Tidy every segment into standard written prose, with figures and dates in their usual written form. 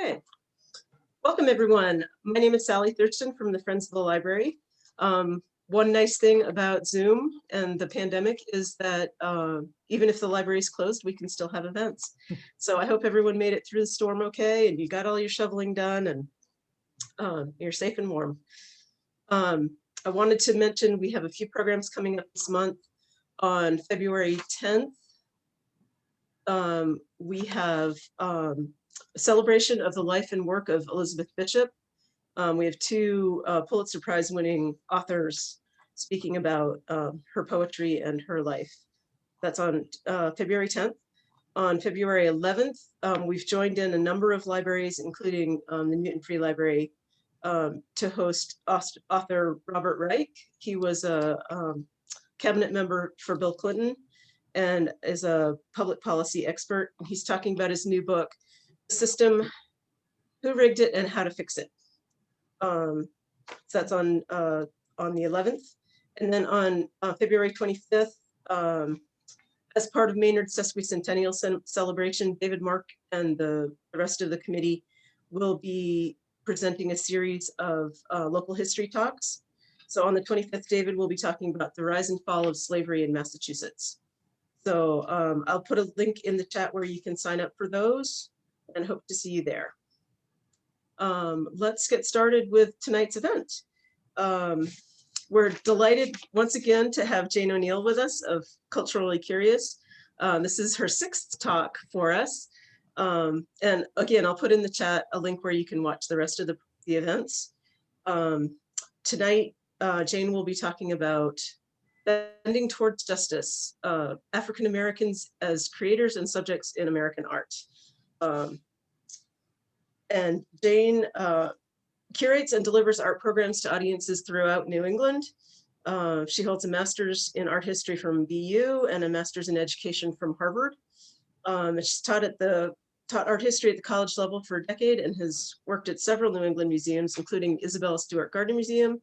Okay, welcome everyone. My name is Sally Thurston from the Friends of the Library. One nice thing about Zoom and the pandemic is that even if the library is closed, we can still have events. So I hope everyone made it through the storm okay and you got all your shoveling done and you're safe and warm. I wanted to mention we have a few programs coming up this month. On February 10th, we have a celebration of the life and work of Elizabeth Bishop. We have two Pulitzer Prize winning authors speaking about her poetry and her life. That's on February 10th. On February 11th, we've joined in a number of libraries, including the Newton Free Library, to host author Robert Reich. He was a cabinet member for Bill Clinton and is a public policy expert. He's talking about his new book, The System, Who Rigged It and How to Fix It. So that's on the 11th. And then on February 25th, as part of Maynard's sesquicentennial celebration, David Mark and the rest of the committee will be presenting a series of local history talks. So on the 25th, David will be talking about the rise and fall of slavery in Massachusetts. So I'll put a link in the chat where you can sign up for those and hope to see you there. Let's get started with tonight's event. We're delighted once again to have Jane O'Neill with us of Culturally Curious. This is her 6th talk for us. And again, I'll put in the chat a link where you can watch the rest of the events. Tonight, Jane will be talking about Bending Towards Justice, African Americans as Creators and Subjects in American Art. And Jane curates and delivers art programs to audiences throughout New England. She holds a master's in art history from BU and a master's in education from Harvard. She's taught art history at the college level for a decade and has worked at several New England museums, including Isabella Stewart Gardner Museum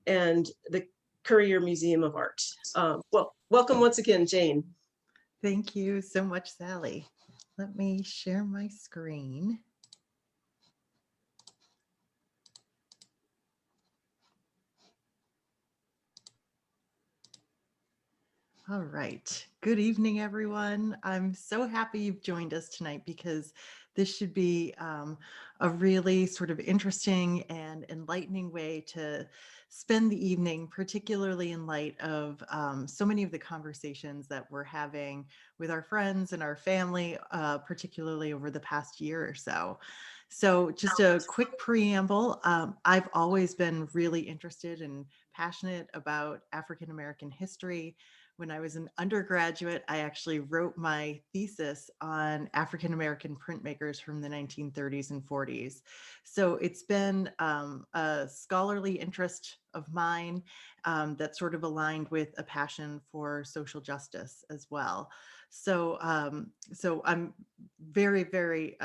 and the Currier Museum of Art. Well, welcome once again, Jane. Thank you so much, Sally. Let me share my screen. All right. Good evening, everyone. I'm so happy you've joined us tonight because this should be a really sort of interesting and enlightening way to spend the evening, particularly in light of so many of the conversations that we're having with our friends and our family, particularly over the past year or so. So just a quick preamble. I've always been really interested and passionate about African American history. When I was an undergraduate, I actually wrote my thesis on African American printmakers from the 1930s and 40s. So it's been a scholarly interest of mine that sort of aligned with a passion for social justice as well. So I'm very, very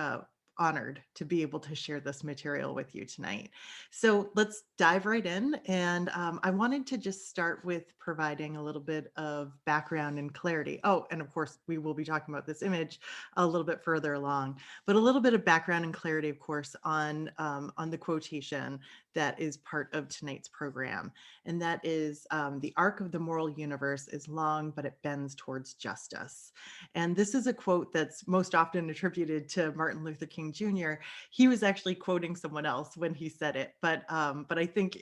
honored to be able to share this material with you tonight. So let's dive right in. And I wanted to just start with providing a little bit of background and clarity. Oh, and of course, we will be talking about this image a little bit further along, but a little bit of background and clarity, of course, on the quotation that is part of tonight's program. And that is, the arc of the moral universe is long, but it bends towards justice. And this is a quote that's most often attributed to Martin Luther King Jr. He was actually quoting someone else when he said it, but I think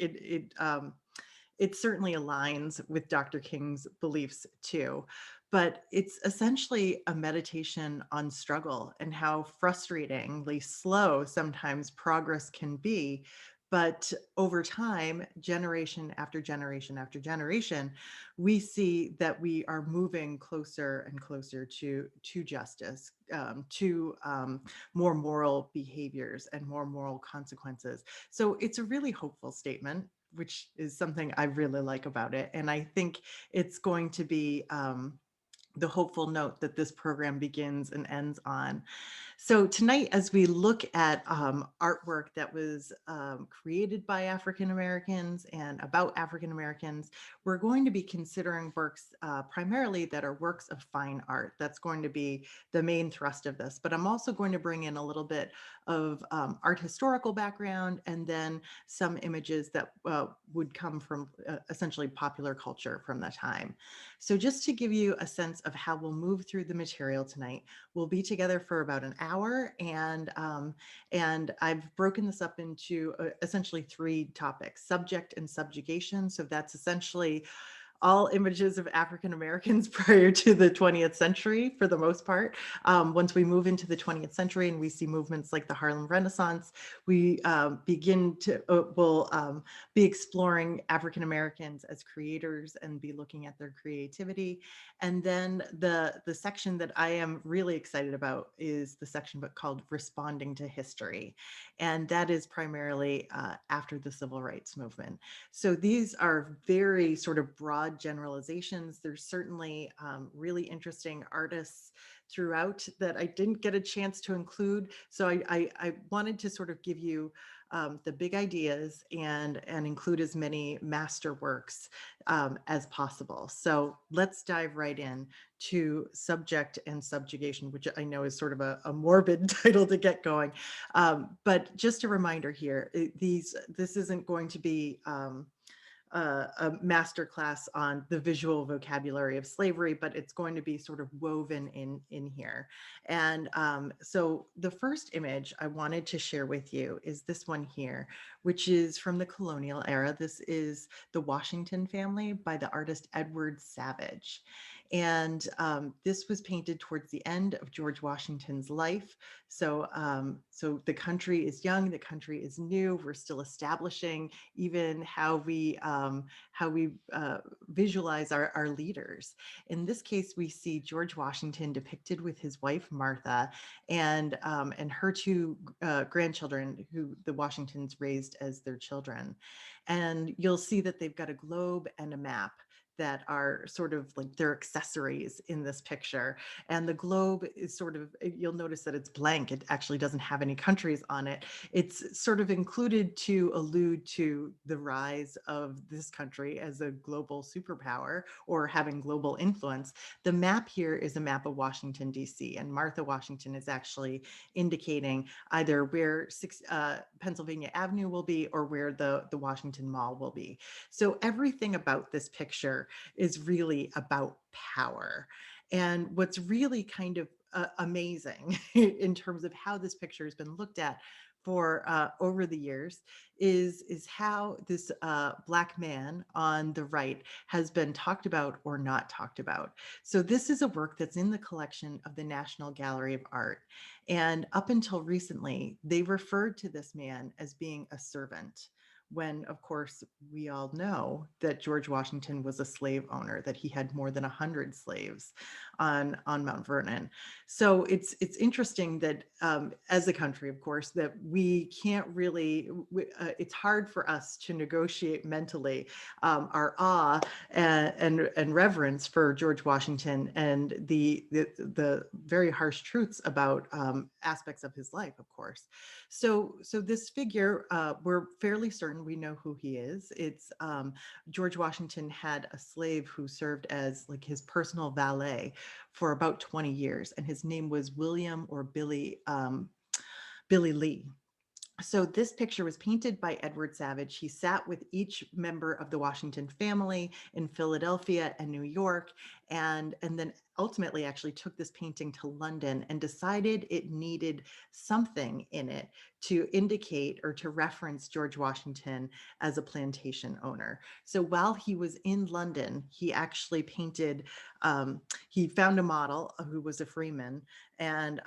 it certainly aligns with Dr. King's beliefs too. But it's essentially a meditation on struggle and how frustratingly slow sometimes progress can be. But over time, generation after generation after generation, we see that we are moving closer and closer to justice, to more moral behaviors and more moral consequences. So it's a really hopeful statement, which is something I really like about it. And I think it's going to be the hopeful note that this program begins and ends on. So tonight, as we look at artwork that was created by African Americans and about African Americans, we're going to be considering works primarily that are works of fine art. That's going to be the main thrust of this. But I'm also going to bring in a little bit of art historical background and then some images that would come from essentially popular culture from the time. So just to give you a sense of how we'll move through the material tonight, we'll be together for about an hour, and I've broken this up into essentially three topics: subject and subjugation. So that's essentially all images of African Americans prior to the 20th century, for the most part. Once we move into the 20th century and we see movements like the Harlem Renaissance, we will be exploring African Americans as creators and be looking at their creativity. And then the section that I am really excited about is the section but called Responding to History. And that is primarily after the Civil Rights Movement. So these are very sort of broad generalizations. There's certainly really interesting artists throughout that I didn't get a chance to include. So I wanted to sort of give you the big ideas and include as many masterworks as possible. So let's dive right in to subject and subjugation, which I know is sort of a morbid title to get going. But just a reminder here, this isn't going to be a master class on the visual vocabulary of slavery, but it's going to be sort of woven in here. And so the first image I wanted to share with you is this one here, which is from the colonial era. This is The Washington Family by the artist Edward Savage. And this was painted towards the end of George Washington's life. So the country is young, the country is new. We're still establishing even how we visualize our leaders. In this case, we see George Washington depicted with his wife Martha and her two grandchildren, who the Washingtons raised as their children. And you'll see that they've got a globe and a map that are sort of like their accessories in this picture. And the globe is sort of, you'll notice that it's blank. It actually doesn't have any countries on it. It's sort of included to allude to the rise of this country as a global superpower or having global influence. The map here is a map of Washington, D.C., and Martha Washington is actually indicating either where Pennsylvania Avenue will be or where the Washington Mall will be. So everything about this picture is really about power. And what's really kind of amazing in terms of how this picture has been looked at for over the years is how this Black man on the right has been talked about or not talked about. So this is a work that's in the collection of the National Gallery of Art. And up until recently, they referred to this man as being a servant, when, of course, we all know that George Washington was a slave owner, that he had more than 100 slaves on Mount Vernon. So it's interesting that as a country, of course, that we can't really, it's hard for us to negotiate mentally our awe and reverence for George Washington and the very harsh truths about aspects of his life, of course. So this figure, we're fairly certain we know who he is. It's George Washington had a slave who served as like his personal valet for about 20 years, and his name was William or Billy Lee. So this picture was painted by Edward Savage. He sat with each member of the Washington family in Philadelphia and New York, and then ultimately actually took this painting to London and decided it needed something in it to indicate or to reference George Washington as a plantation owner. So while he was in London, he actually painted, he found a model who was a freeman and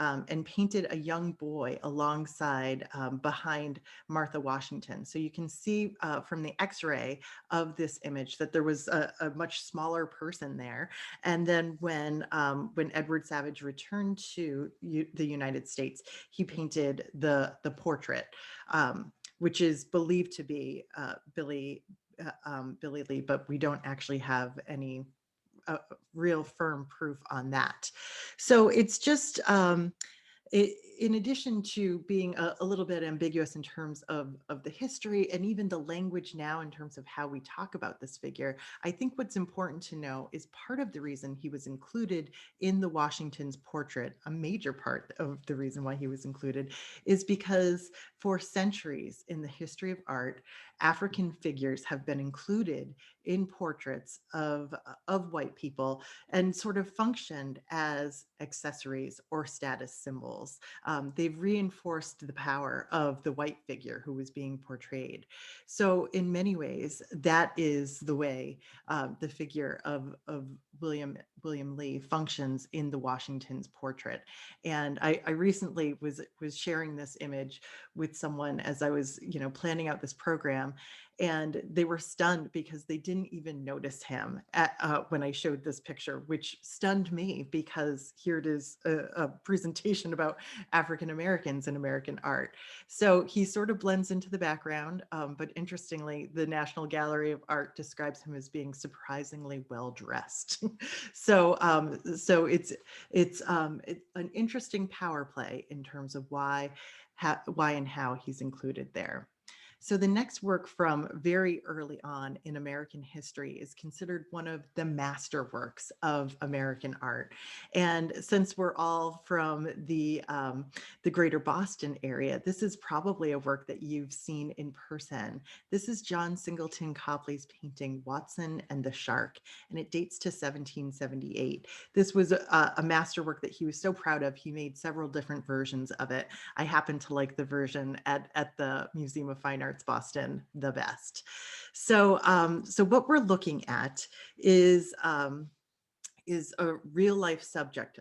painted a young boy alongside behind Martha Washington. So you can see from the X-ray of this image that there was a much smaller person there. And then when Edward Savage returned to the United States, he painted the portrait, which is believed to be Billy Lee, but we don't actually have any real firm proof on that. So it's just in addition to being a little bit ambiguous in terms of the history and even the language now in terms of how we talk about this figure, I think what's important to know is part of the reason he was included in the Washington's portrait, a major part of the reason why he was included, is because for centuries in the history of art, African figures have been included in portraits of white people and sort of functioned as accessories or status symbols. They've reinforced the power of the white figure who was being portrayed. So in many ways, that is the way the figure of William Lee functions in the Washington's portrait. And I recently was sharing this image with someone as I was, planning out this program, and they were stunned because they didn't even notice him when I showed this picture, which stunned me because here it is a presentation about African Americans in American art. So he sort of blends into the background, but interestingly, the National Gallery of Art describes him as being surprisingly well dressed. So it's an interesting power play in terms of why and how he's included there. So the next work from very early on in American history is considered one of the masterworks of American art. And since we're all from the greater Boston area, this is probably a work that you've seen in person. This is John Singleton Copley's painting, Watson and the Shark, and it dates to 1778. This was a masterwork that he was so proud of. He made several different versions of it. I happen to like the version at the Museum of Fine Arts Boston the best. So what we're looking at is a real life subject.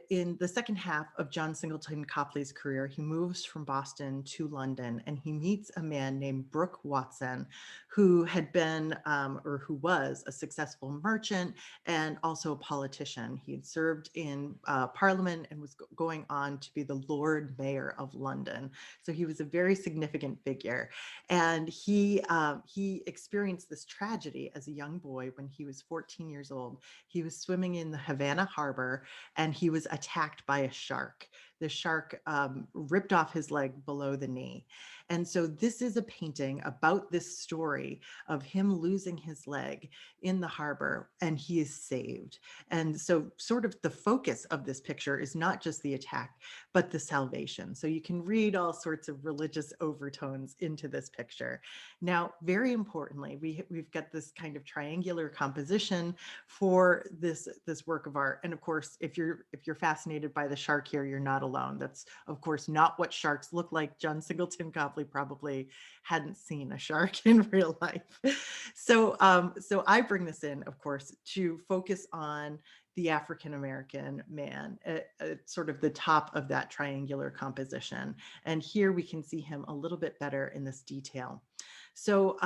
In the second half of John Singleton Copley's career, he moves from Boston to London and he meets a man named Brooke Watson, who had been or who was a successful merchant and also a politician. He had served in Parliament and was going on to be the Lord Mayor of London. So he was a very significant figure. And he experienced this tragedy as a young boy when he was 14 years old. He was swimming in the Havana harbor and he was attacked by a shark. The shark ripped off his leg below the knee. And so this is a painting about this story of him losing his leg in the harbor and he is saved. And so sort of the focus of this picture is not just the attack, but the salvation. So you can read all sorts of religious overtones into this picture. Now, very importantly, we've got this kind of triangular composition for this work of art. And of course, if you're fascinated by the shark here, you're not alone. That's of course not what sharks look like. John Singleton Copley probably hadn't seen a shark in real life. So I bring this in, of course, to focus on the African American man at sort of the top of that triangular composition. And here we can see him a little bit better in this detail. So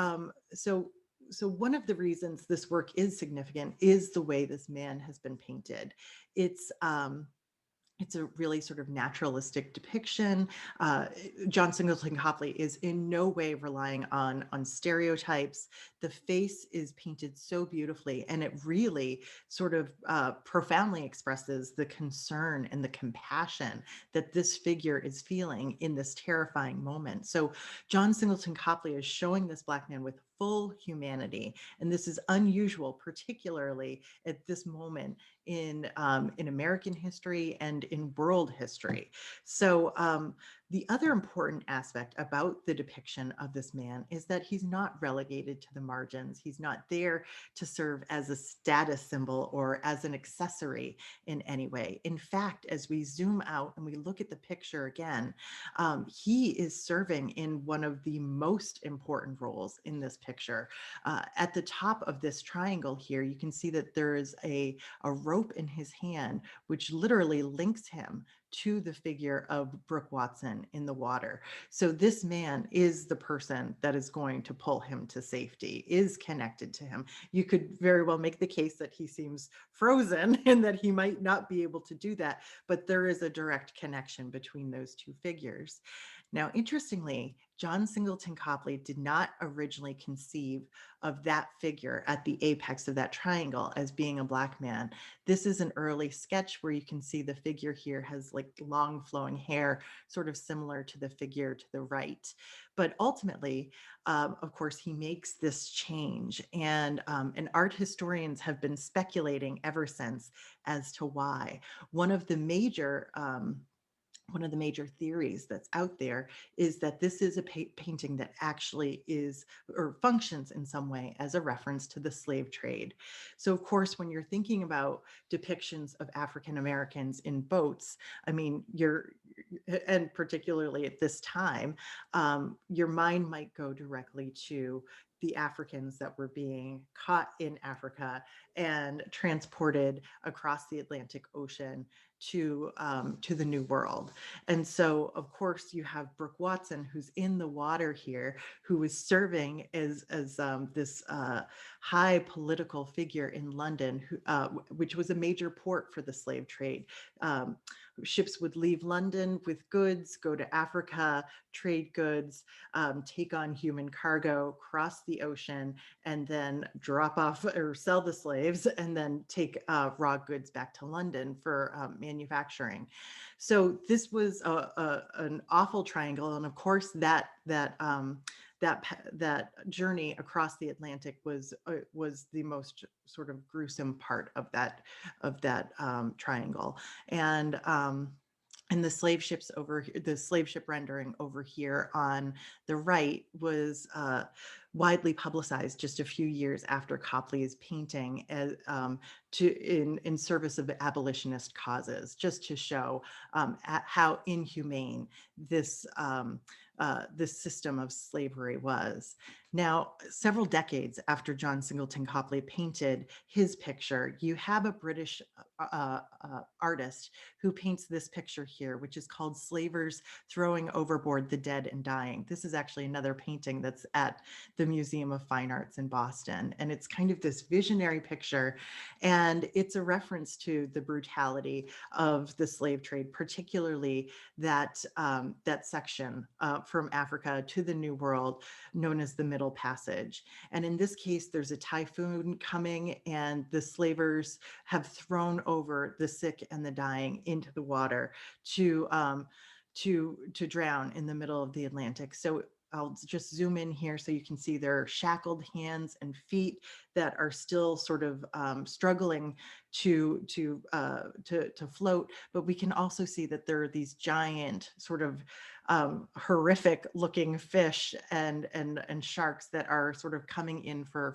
one of the reasons this work is significant is the way this man has been painted. It's a really sort of naturalistic depiction. John Singleton Copley is in no way relying on stereotypes. The face is painted so beautifully, and it really sort of profoundly expresses the concern and the compassion that this figure is feeling in this terrifying moment. So John Singleton Copley is showing this Black man with full humanity, and this is unusual, particularly at this moment in American history and in world history. So the other important aspect about the depiction of this man is that he's not relegated to the margins. He's not there to serve as a status symbol or as an accessory in any way. In fact, as we zoom out and we look at the picture again, he is serving in one of the most important roles in this picture. At the top of this triangle here, you can see that there is a rope in his hand, which literally links him to the figure of Brooke Watson in the water. So this man is the person that is going to pull him to safety, is connected to him. You could very well make the case that he seems frozen and that he might not be able to do that, but there is a direct connection between those two figures. Now, interestingly, John Singleton Copley did not originally conceive of that figure at the apex of that triangle as being a Black man. This is an early sketch where you can see the figure here has like long flowing hair, sort of similar to the figure to the right. But ultimately, of course, he makes this change, and art historians have been speculating ever since as to why. One of the major one of the major theories that's out there is that this is a painting that actually is or functions in some way as a reference to the slave trade. So, of course, when you're thinking about depictions of African Americans in boats, I mean, and particularly at this time, your mind might go directly to the Africans that were being caught in Africa and transported across the Atlantic Ocean to the New World. And so, of course, you have Brooke Watson, who's in the water here, who was serving as this high political figure in London, which was a major port for the slave trade. Um, Ships would leave London with goods, go to Africa, trade goods, take on human cargo, cross the ocean, and then drop off or sell the slaves, and then take raw goods back to London for manufacturing. So this was an awful triangle, and of course that journey across the Atlantic was the most sort of gruesome part of that triangle, and the slave ship rendering over here on the right was widely publicized just a few years after Copley's painting in service of abolitionist causes, just to show how inhumane this system of slavery was. Now, several decades after John Singleton Copley painted his picture, you have a British artist who paints this picture here, which is called Slavers Throwing Overboard the Dead and Dying. This is actually another painting that's at the Museum of Fine Arts in Boston. And it's kind of this visionary picture. And it's a reference to the brutality of the slave trade, particularly that section from Africa to the New World, known as the Middle Passage. And in this case, there's a typhoon coming, and the slavers have thrown over the sick and the dying into the water to drown in the middle of the Atlantic. So I'll just zoom in here so you can see their shackled hands and feet that are still sort of struggling to float. But we can also see that there are these giant sort of horrific looking fish and sharks that are sort of coming in for a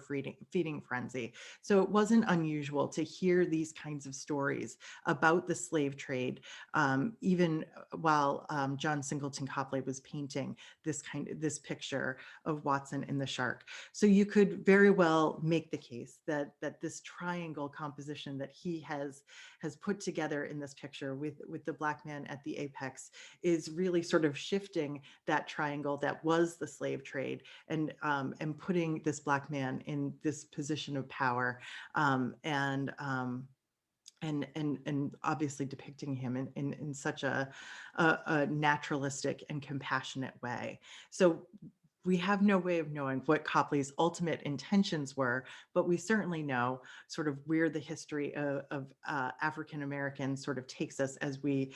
feeding frenzy. So it wasn't unusual to hear these kinds of stories about the slave trade, even while John Singleton Copley was painting this picture of Watson and the shark. So you could very well make the case that this triangle composition that he has put together in this picture with the Black man at the apex is really sort of shifting that triangle that was the slave trade, and putting this Black man in this position of power, and obviously depicting him in such a naturalistic and compassionate way. So we have no way of knowing what Copley's ultimate intentions were, but we certainly know sort of where the history of African Americans sort of takes us as we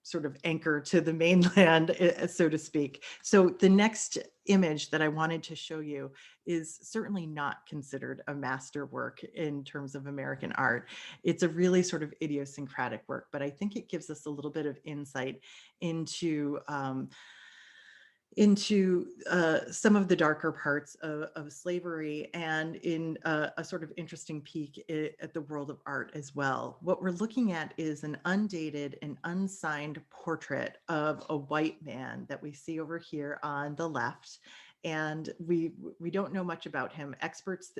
sort of anchor to the mainland, so to speak. So the next image that I wanted to show you is certainly not considered a masterwork in terms of American art. It's a really sort of idiosyncratic work, but I think it gives us a little bit of insight into some of the darker parts of slavery, and in a sort of interesting peek at the world of art as well. What we're looking at is an undated and unsigned portrait of a white man that we see over here on the left. And we don't know much about him. Experts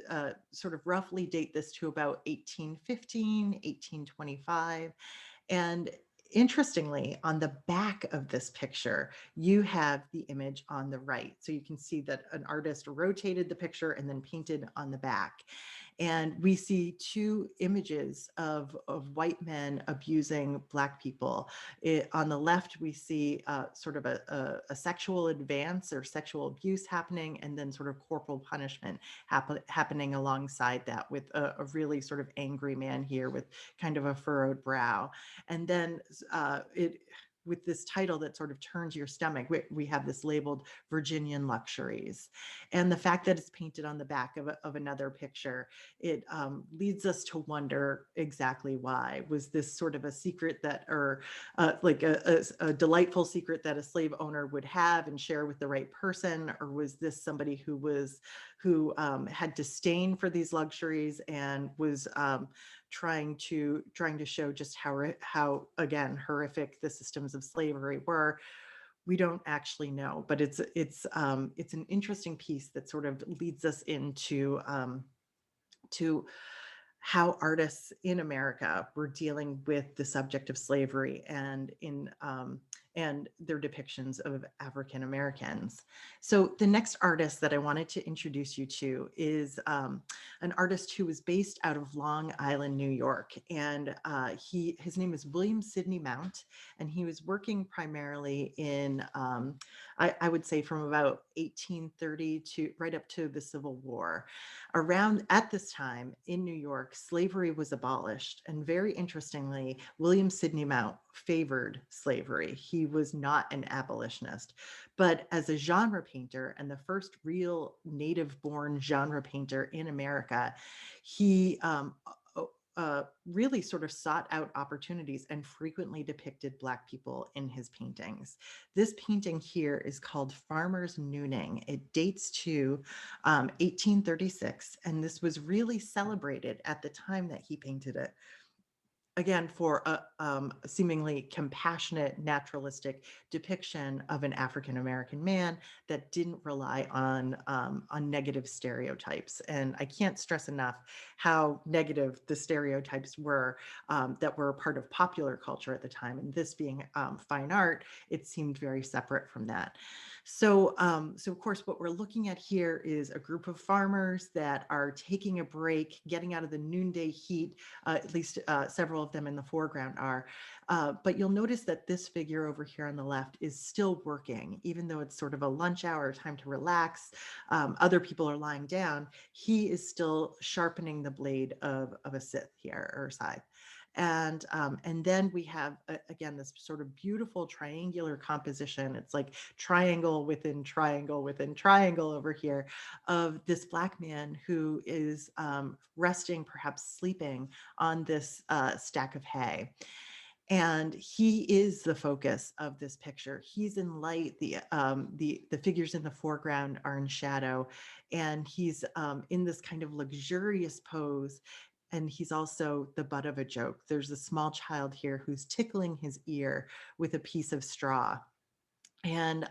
sort of roughly date this to about 1815, 1825. And interestingly, on the back of this picture, you have the image on the right. So you can see that an artist rotated the picture and then painted on the back. And we see two images of white men abusing Black people. On the left, we see sort of a sexual advance or sexual abuse happening, and then sort of corporal punishment happening alongside that, with a really sort of angry man here with kind of a furrowed brow. And then it with this title that sort of turns your stomach, we have this labeled Virginian Luxuries. And the fact that it's painted on the back of another picture, it leads us to wonder exactly why. Was this sort of a secret that, or like a delightful secret that a slave owner would have and share with the right person? Or was this somebody who had disdain for these luxuries and was trying to show just how again horrific the systems of slavery were? We don't actually know, but it's an interesting piece that sort of leads us into to how artists in America were dealing with the subject of slavery and their depictions of African Americans. So the next artist that I wanted to introduce you to is an artist who was based out of Long Island, New York, and his name is William Sidney Mount, and he was working primarily in I would say from about 1830 to right up to the Civil War. Around at this time in New York, slavery was abolished. And very interestingly, William Sidney Mount favored slavery. He was not an abolitionist. But as a genre painter and the first real native born genre painter in America, he really sort of sought out opportunities and frequently depicted Black people in his paintings. This painting here is called Farmer's Nooning. It dates to 1836, and this was really celebrated at the time that he painted it, again, for a seemingly compassionate, naturalistic depiction of an African American man that didn't rely on negative stereotypes. And I can't stress enough how negative the stereotypes were that were a part of popular culture at the time. And this being fine art, it seemed very separate from that. So of course, what we're looking at here is a group of farmers that are taking a break, getting out of the noonday heat. At least several of them in the foreground are. But you'll notice that this figure over here on the left is still working, even though it's sort of a lunch hour, time to relax. Other people are lying down. He is still sharpening the blade of a scythe here, or scythe. And then we have again this sort of beautiful triangular composition. It's like triangle within triangle within triangle over here, of this Black man who is resting, perhaps sleeping, on this stack of hay. And he is the focus of this picture. He's in light. The figures in the foreground are in shadow, and he's in this kind of luxurious pose. And he's also the butt of a joke. There's a small child here who's tickling his ear with a piece of straw. And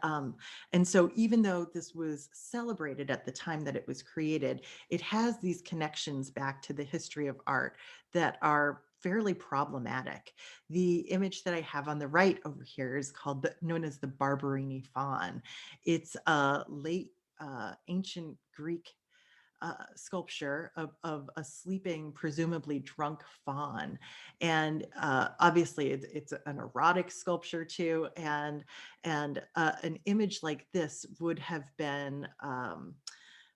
so even though this was celebrated at the time that it was created, it has these connections back to the history of art that are fairly problematic. The image that I have on the right over here is known as the Barberini faun. It's a late ancient Greek sculpture of a sleeping, presumably drunk faun. And obviously it's an erotic sculpture too. And an image like this would have been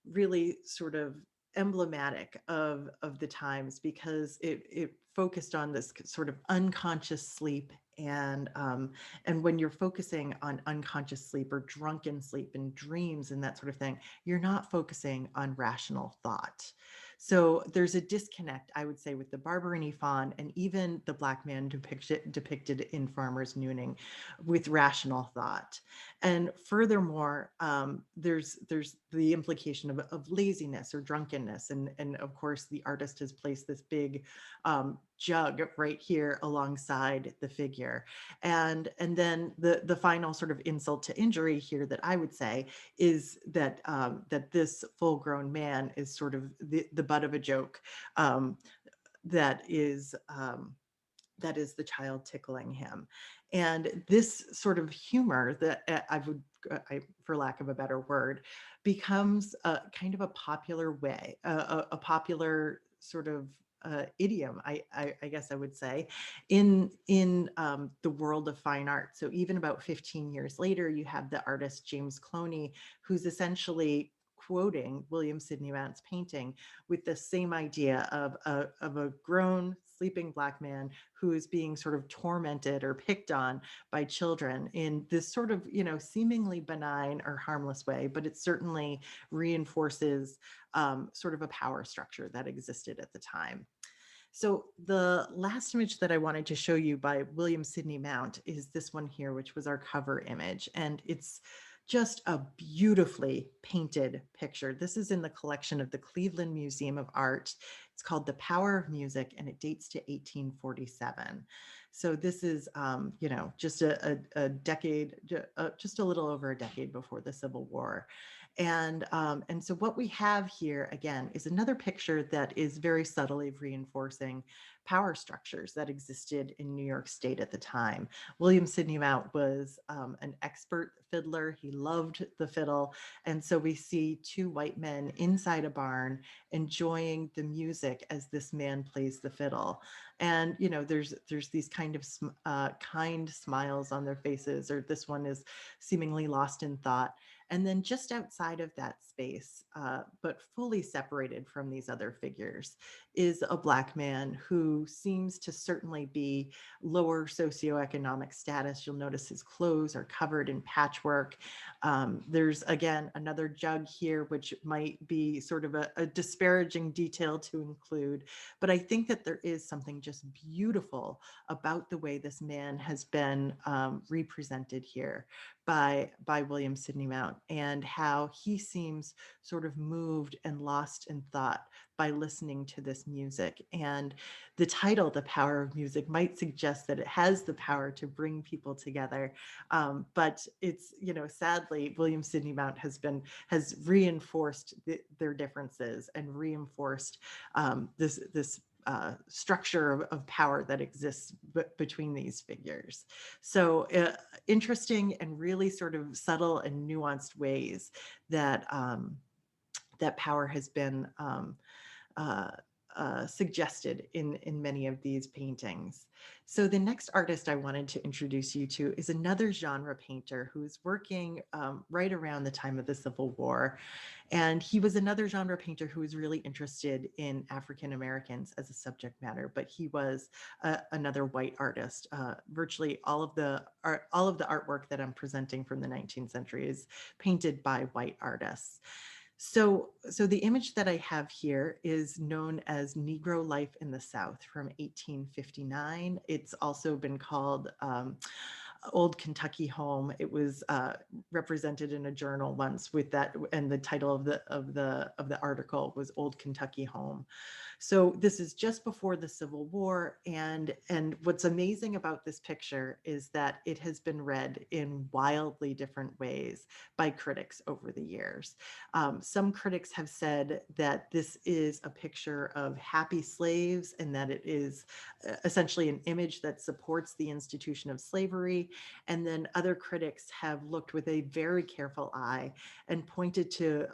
really sort of emblematic of the times, because it focused on this sort of unconscious sleep. And when you're focusing on unconscious sleep or drunken sleep and dreams and that sort of thing, you're not focusing on rational thought. So there's a disconnect, I would say, with the Barberini faun and even the Black man depicted in Farmer's Nooning with rational thought. And furthermore, there's the implication of laziness or drunkenness, and of course the artist has placed this big jug right here alongside the figure. And then the final sort of insult to injury here that I would say is that that this full-grown man is sort of the butt of a joke that is that is the child tickling him. And this sort of humor that I would, for lack of a better word, becomes a kind of a popular way, a popular sort of idiom, I guess I would say, in the world of fine art. So even about 15 years later, you have the artist James Cloney, who's essentially quoting William Sidney Mount's painting with the same idea of a grown sleeping Black man who is being sort of tormented or picked on by children in this sort of, seemingly benign or harmless way, but it certainly reinforces sort of a power structure that existed at the time. So the last image that I wanted to show you by William Sidney Mount is this one here, which was our cover image. And it's just a beautifully painted picture. This is in the collection of the Cleveland Museum of Art. It's called The Power of Music, and it dates to 1847. So this is, just a decade, just a little over a decade before the Civil War. And so what we have here again is another picture that is very subtly reinforcing power structures that existed in New York State at the time. William Sidney Mount was an expert fiddler. He loved the fiddle. And so we see two white men inside a barn enjoying the music as this man plays the fiddle. And, there's these kind of kind smiles on their faces, or this one is seemingly lost in thought. And then just outside of that space, but fully separated from these other figures, is a Black man who seems to certainly be lower socioeconomic status. You'll notice his clothes are covered in patchwork. There's, again, another jug here, which might be sort of a disparaging detail to include. But I think that there is something just beautiful about the way this man has been represented here by William Sidney Mount, and how he seems sort of moved and lost in thought by listening to this music. And the title, The Power of Music, might suggest that it has the power to bring people together. But it's, sadly, William Sidney Mount has reinforced their differences and reinforced this structure of power that exists between these figures. So interesting and really sort of subtle and nuanced ways that that power has been uh, suggested in many of these paintings. So the next artist I wanted to introduce you to is another genre painter who's working right around the time of the Civil War. And he was another genre painter who was really interested in African Americans as a subject matter, but he was another white artist. Virtually all of the artwork that I'm presenting from the 19th century is painted by white artists. So the image that I have here is known as Negro Life in the South from 1859. It's also been called Old Kentucky Home. It was represented in a journal once with that, and the title of the article was Old Kentucky Home. So this is just before the Civil War, and what's amazing about this picture is that it has been read in wildly different ways by critics over the years. Some critics have said that this is a picture of happy slaves and that it is essentially an image that supports the institution of slavery. And then other critics have looked with a very careful eye and pointed to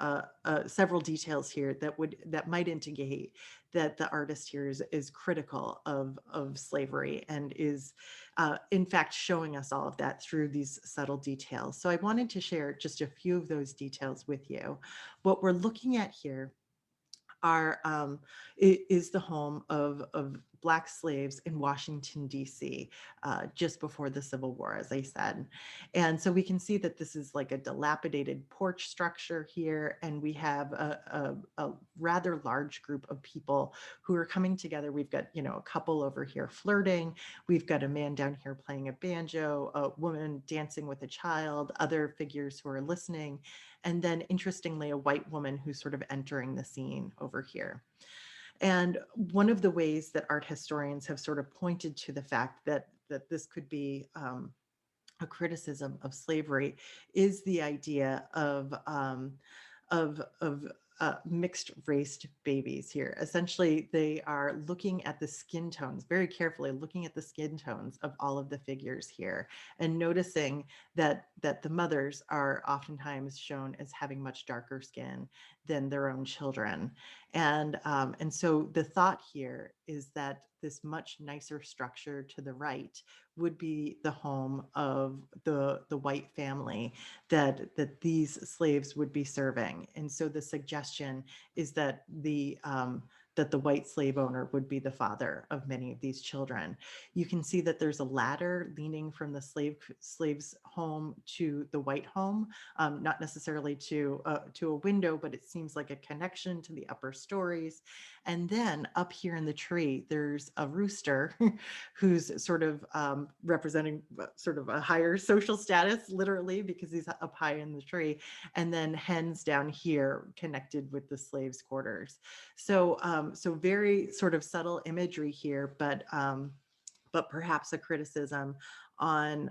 several details here that might indicate that the artist here is critical of slavery and is in fact showing us all of that through these subtle details. So I wanted to share just a few of those details with you. What we're looking at here is the home of Black slaves in Washington, D.C., just before the Civil War, as I said. And so we can see that this is like a dilapidated porch structure here, and we have a rather large group of people who are coming together. We've got, a couple over here flirting. We've got a man down here playing a banjo, a woman dancing with a child, other figures who are listening, and then interestingly, a white woman who's sort of entering the scene over here. And one of the ways that art historians have sort of pointed to the fact that this could be a criticism of slavery is the idea of mixed raced babies here. Essentially, they are looking at the skin tones very carefully, looking at the skin tones of all of the figures here, and noticing that the mothers are oftentimes shown as having much darker skin than their own children. And so the thought here is that this much nicer structure to the right would be the home of the white family that these slaves would be serving. And so the suggestion is that the white slave owner would be the father of many of these children. You can see that there's a ladder leaning from the slave's home to the white home, not necessarily to a window, but it seems like a connection to the upper stories. And then up here in the tree, there's a rooster who's sort of representing sort of a higher social status, literally, because he's up high in the tree, and then hens down here connected with the slaves' quarters. So very sort of subtle imagery here, but perhaps a criticism on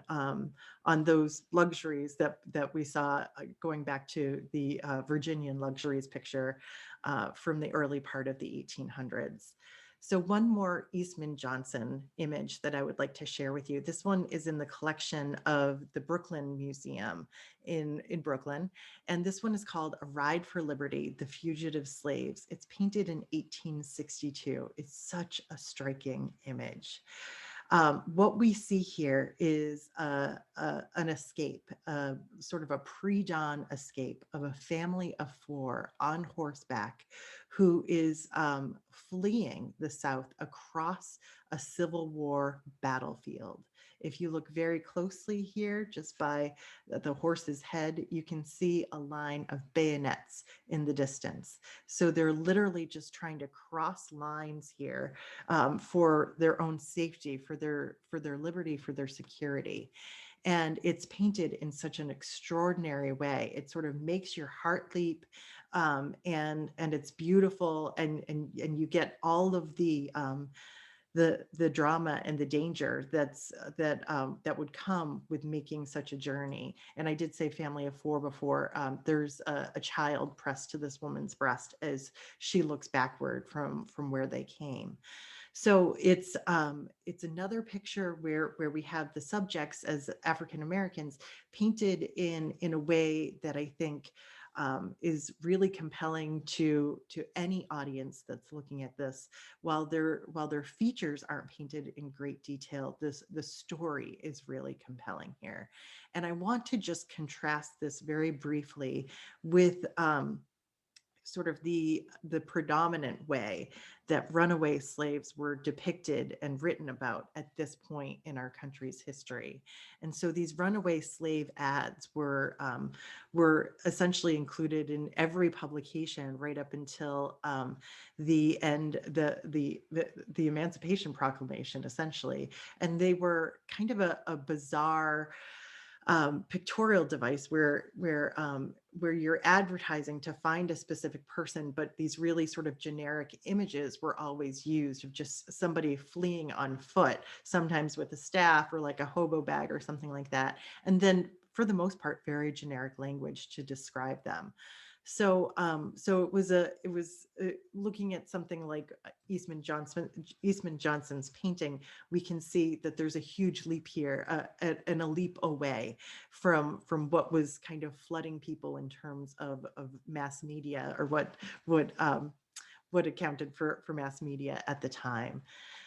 those luxuries that we saw going back to the Virginian luxuries picture from the early part of the 1800s. So one more Eastman Johnson image that I would like to share with you. This one is in the collection of the Brooklyn Museum in Brooklyn. And this one is called A Ride for Liberty, The Fugitive Slaves. It's painted in 1862. It's such a striking image. What we see here is an escape, sort of a pre-dawn escape of a family of four on horseback who is fleeing the South across a Civil War battlefield. If you look very closely here, just by the horse's head, you can see a line of bayonets in the distance. So they're literally just trying to cross lines here for their own safety, for their liberty, for their security. And it's painted in such an extraordinary way. It sort of makes your heart leap, and it's beautiful, and you get all of the drama and the danger that would come with making such a journey. And I did say family of four before. There's a child pressed to this woman's breast as she looks backward from where they came. So it's another picture where we have the subjects as African Americans painted in a way that I think is really compelling to any audience that's looking at this. While their features aren't painted in great detail, the story is really compelling here. And I want to just contrast this very briefly with sort of the predominant way that runaway slaves were depicted and written about at this point in our country's history. And so these runaway slave ads were essentially included in every publication right up until the end, the Emancipation Proclamation, essentially. And they were kind of a bizarre pictorial device where you're advertising to find a specific person, but these really sort of generic images were always used of just somebody fleeing on foot, sometimes with a staff or like a hobo bag or something like that. And then for the most part, very generic language to describe them. So it was looking at something like Eastman Johnson's painting. We can see that there's a huge leap here, and a leap away from what was kind of flooding people in terms of mass media, or what accounted for mass media at the time.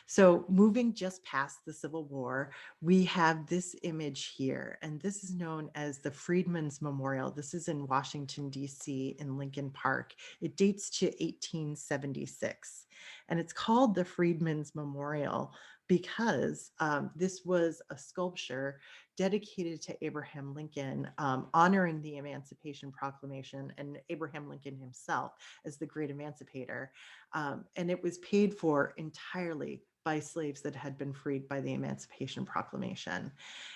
So moving just past the Civil War, we have this image here, and this is known as the Freedmen's Memorial. This is in Washington, D.C., in Lincoln Park. It dates to 1876, and it's called the Freedmen's Memorial because this was a sculpture dedicated to Abraham Lincoln, honoring the Emancipation Proclamation and Abraham Lincoln himself as the great emancipator. And it was paid for entirely by slaves that had been freed by the Emancipation Proclamation.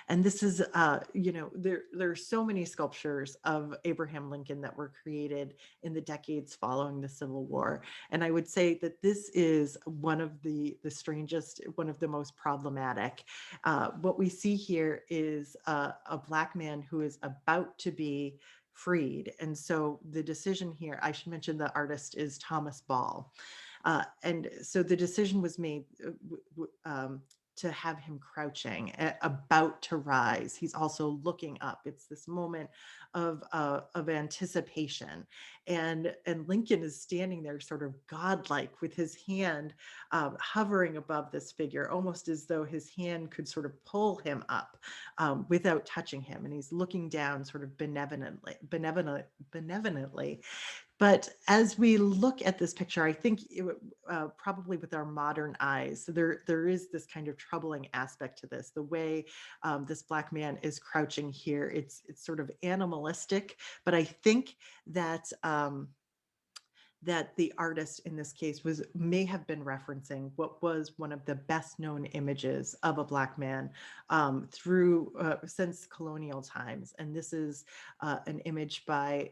And this is, there are so many sculptures of Abraham Lincoln that were created in the decades following the Civil War. And I would say that this is one of the strangest, one of the most problematic. What we see here is a Black man who is about to be freed. And so the decision here, I should mention the artist is Thomas Ball. And so the decision was made to have him crouching, about to rise. He's also looking up. It's this moment of anticipation, and Lincoln is standing there, sort of godlike, with his hand hovering above this figure, almost as though his hand could sort of pull him up without touching him. And he's looking down, sort of benevolently. But as we look at this picture, I think probably with our modern eyes, so there is this kind of troubling aspect to this. The way this Black man is crouching here, it's sort of animalistic, but I think that that the artist in this case may have been referencing what was one of the best known images of a Black man through since colonial times. And this is an image by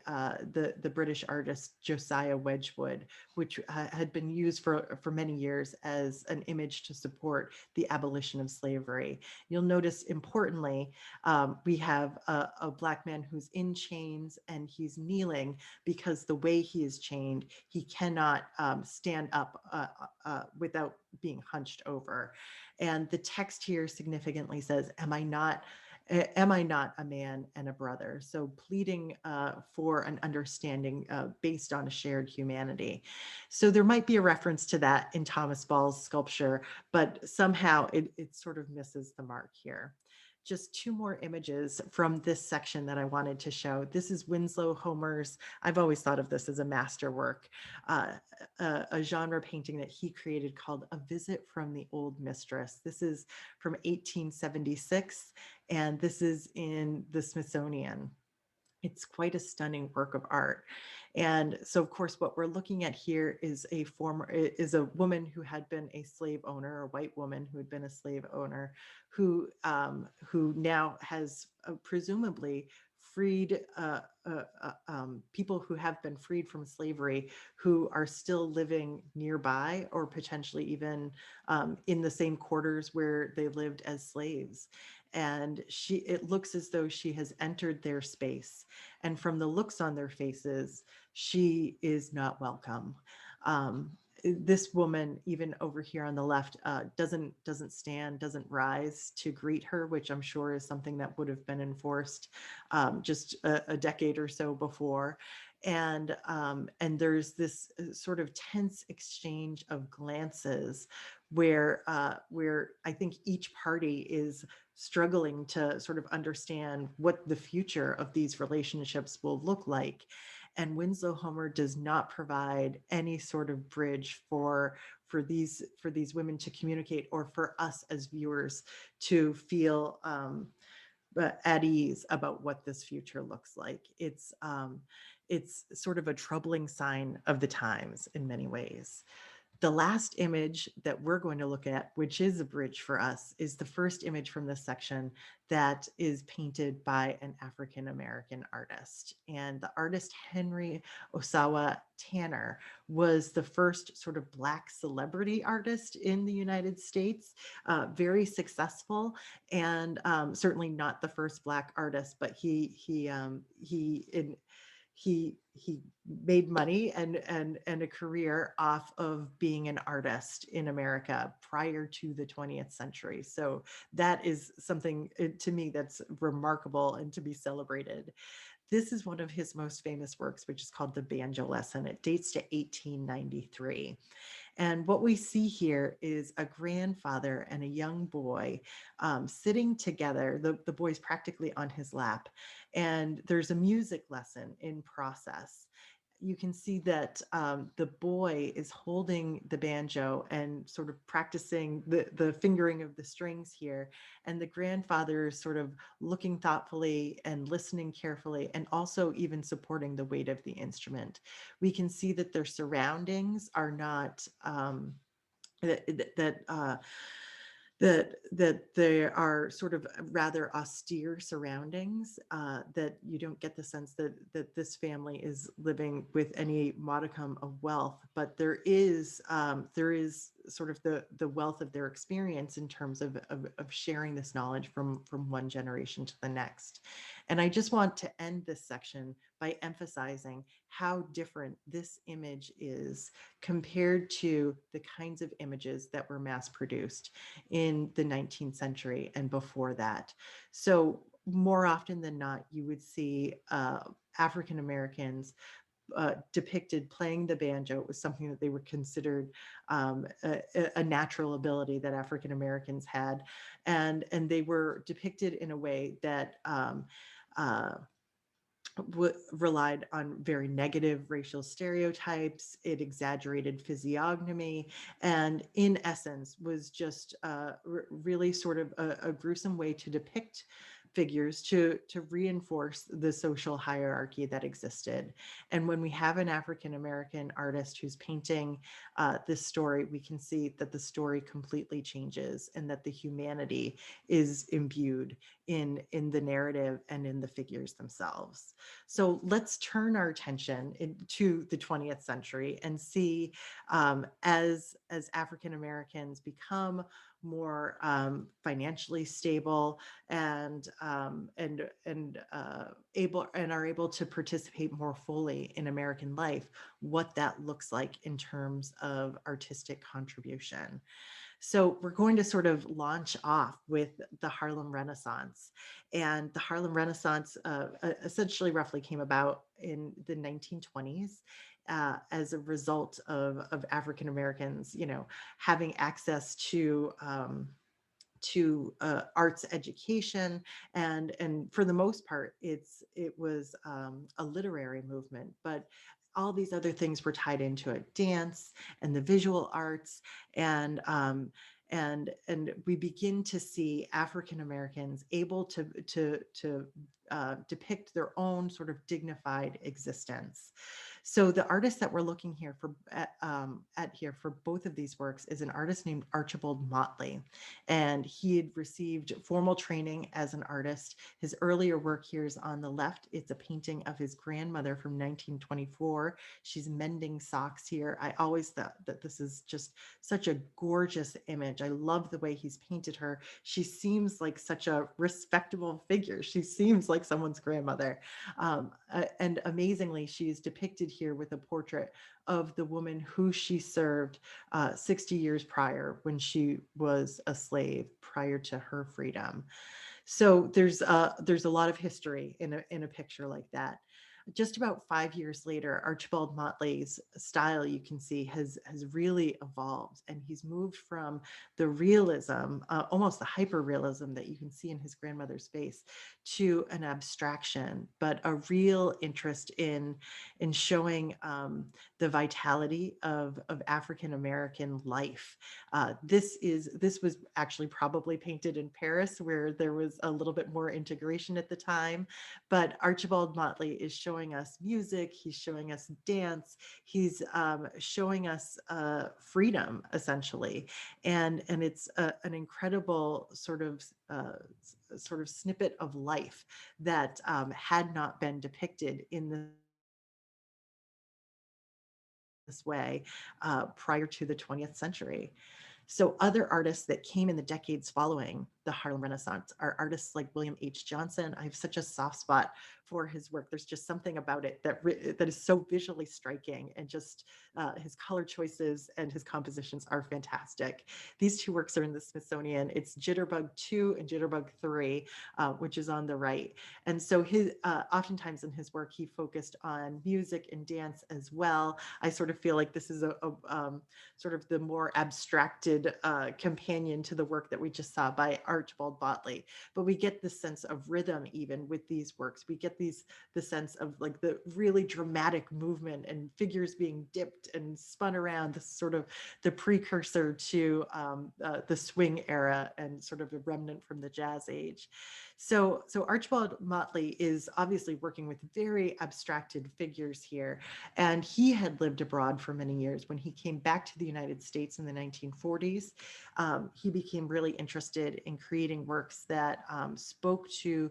the British artist Josiah Wedgwood, which had been used for many years as an image to support the abolition of slavery. You'll notice, importantly, we have a Black man who's in chains, and he's kneeling because the way he is chained, he cannot stand up without being hunched over. And the text here significantly says, am I not a man and a brother? So pleading for an understanding based on a shared humanity. So there might be a reference to that in Thomas Ball's sculpture, but somehow it sort of misses the mark here. Just two more images from this section that I wanted to show. This is Winslow Homer's, I've always thought of this as a masterwork, a genre painting that he created called A Visit from the Old Mistress. This is from 1876, and this is in the Smithsonian. It's quite a stunning work of art. And so, of course, what we're looking at here is a woman who had been a slave owner, a white woman who had been a slave owner, who now has presumably freed people who have been freed from slavery, who are still living nearby, or potentially even in the same quarters where they lived as slaves. And it looks as though she has entered their space, and from the looks on their faces, she is not welcome. This woman, even over here on the left, doesn't stand, doesn't rise to greet her, which I'm sure is something that would have been enforced just a decade or so before. And there's this sort of tense exchange of glances where I think each party is struggling to sort of understand what the future of these relationships will look like. And Winslow Homer does not provide any sort of bridge for these women to communicate, or for us as viewers to feel at ease about what this future looks like. It's sort of a troubling sign of the times in many ways. The last image that we're going to look at, which is a bridge for us, is the first image from this section that is painted by an African-American artist. And the artist Henry Osawa Tanner was the first sort of Black celebrity artist in the United States, very successful, and certainly not the first Black artist, but he made money and a career off of being an artist in America prior to the 20th century. So that is something to me that's remarkable and to be celebrated. This is one of his most famous works, which is called The Banjo Lesson. It dates to 1893. And what we see here is a grandfather and a young boy sitting together. The boy's practically on his lap, and there's a music lesson in process. You can see that the boy is holding the banjo and sort of practicing the fingering of the strings here. And the grandfather is sort of looking thoughtfully and listening carefully, and also even supporting the weight of the instrument. We can see that their surroundings are not that that uh, that they are sort of rather austere surroundings, that you don't get the sense that this family is living with any modicum of wealth, but there is sort of the wealth of their experience in terms of sharing this knowledge from one generation to the next. And I just want to end this section by emphasizing how different this image is compared to the kinds of images that were mass produced in the 19th century and before that. So more often than not, you would see African Americans depicted playing the banjo. It was something that they were considered a natural ability that African Americans had, and they were depicted in a way that uh, relied on very negative racial stereotypes. It exaggerated physiognomy, and in essence was just really sort of a gruesome way to depict figures to reinforce the social hierarchy that existed. And when we have an African American artist who's painting this story, we can see that the story completely changes and that the humanity is imbued in the narrative and in the figures themselves. So let's turn our attention to the 20th century and see as African Americans become more financially stable and able and are able to participate more fully in American life, what that looks like in terms of artistic contribution. So we're going to sort of launch off with the Harlem Renaissance. And the Harlem Renaissance essentially roughly came about in the 1920s. As a result of African Americans, having access to arts education, and for the most part, it was a literary movement, but all these other things were tied into it: dance and the visual arts, and we begin to see African Americans able to depict their own sort of dignified existence. So the artist that we're looking here at here for both of these works is an artist named Archibald Motley, and he had received formal training as an artist. His earlier work here is on the left. It's a painting of his grandmother from 1924. She's mending socks here. I always thought that this is just such a gorgeous image. I love the way he's painted her. She seems like such a respectable figure. She seems like someone's grandmother. And amazingly, she is depicted here with a portrait of the woman who she served 60 years prior, when she was a slave prior to her freedom. So there's a lot of history in a picture like that. Just about 5 years later, Archibald Motley's style, you can see, has really evolved, and he's moved from the realism, almost the hyper realism that you can see in his grandmother's face, to an abstraction, but a real interest in showing the vitality of African American life. This was actually probably painted in Paris, where there was a little bit more integration at the time. But Archibald Motley is showing us music, he's showing us dance, he's showing us freedom, essentially. And it's an incredible sort of snippet of life that had not been depicted in this way prior to the 20th century. So other artists that came in the decades following the Harlem Renaissance are artists like William H. Johnson. I have such a soft spot for his work. There's just something about it that is so visually striking, and just his color choices and his compositions are fantastic. These two works are in the Smithsonian. It's Jitterbug 2 and Jitterbug 3, which is on the right. And so his oftentimes in his work, he focused on music and dance as well. I sort of feel like this is a sort of the more abstracted companion to the work that we just saw by Archibald Motley. But we get this sense of rhythm even with these works. We get the sense of like the really dramatic movement and figures being dipped and spun around. This is sort of the precursor to the swing era and sort of a remnant from the jazz age. So Archibald Motley is obviously working with very abstracted figures here, and he had lived abroad for many years. When he came back to the United States in the 1940s, he became really interested in creating works that spoke to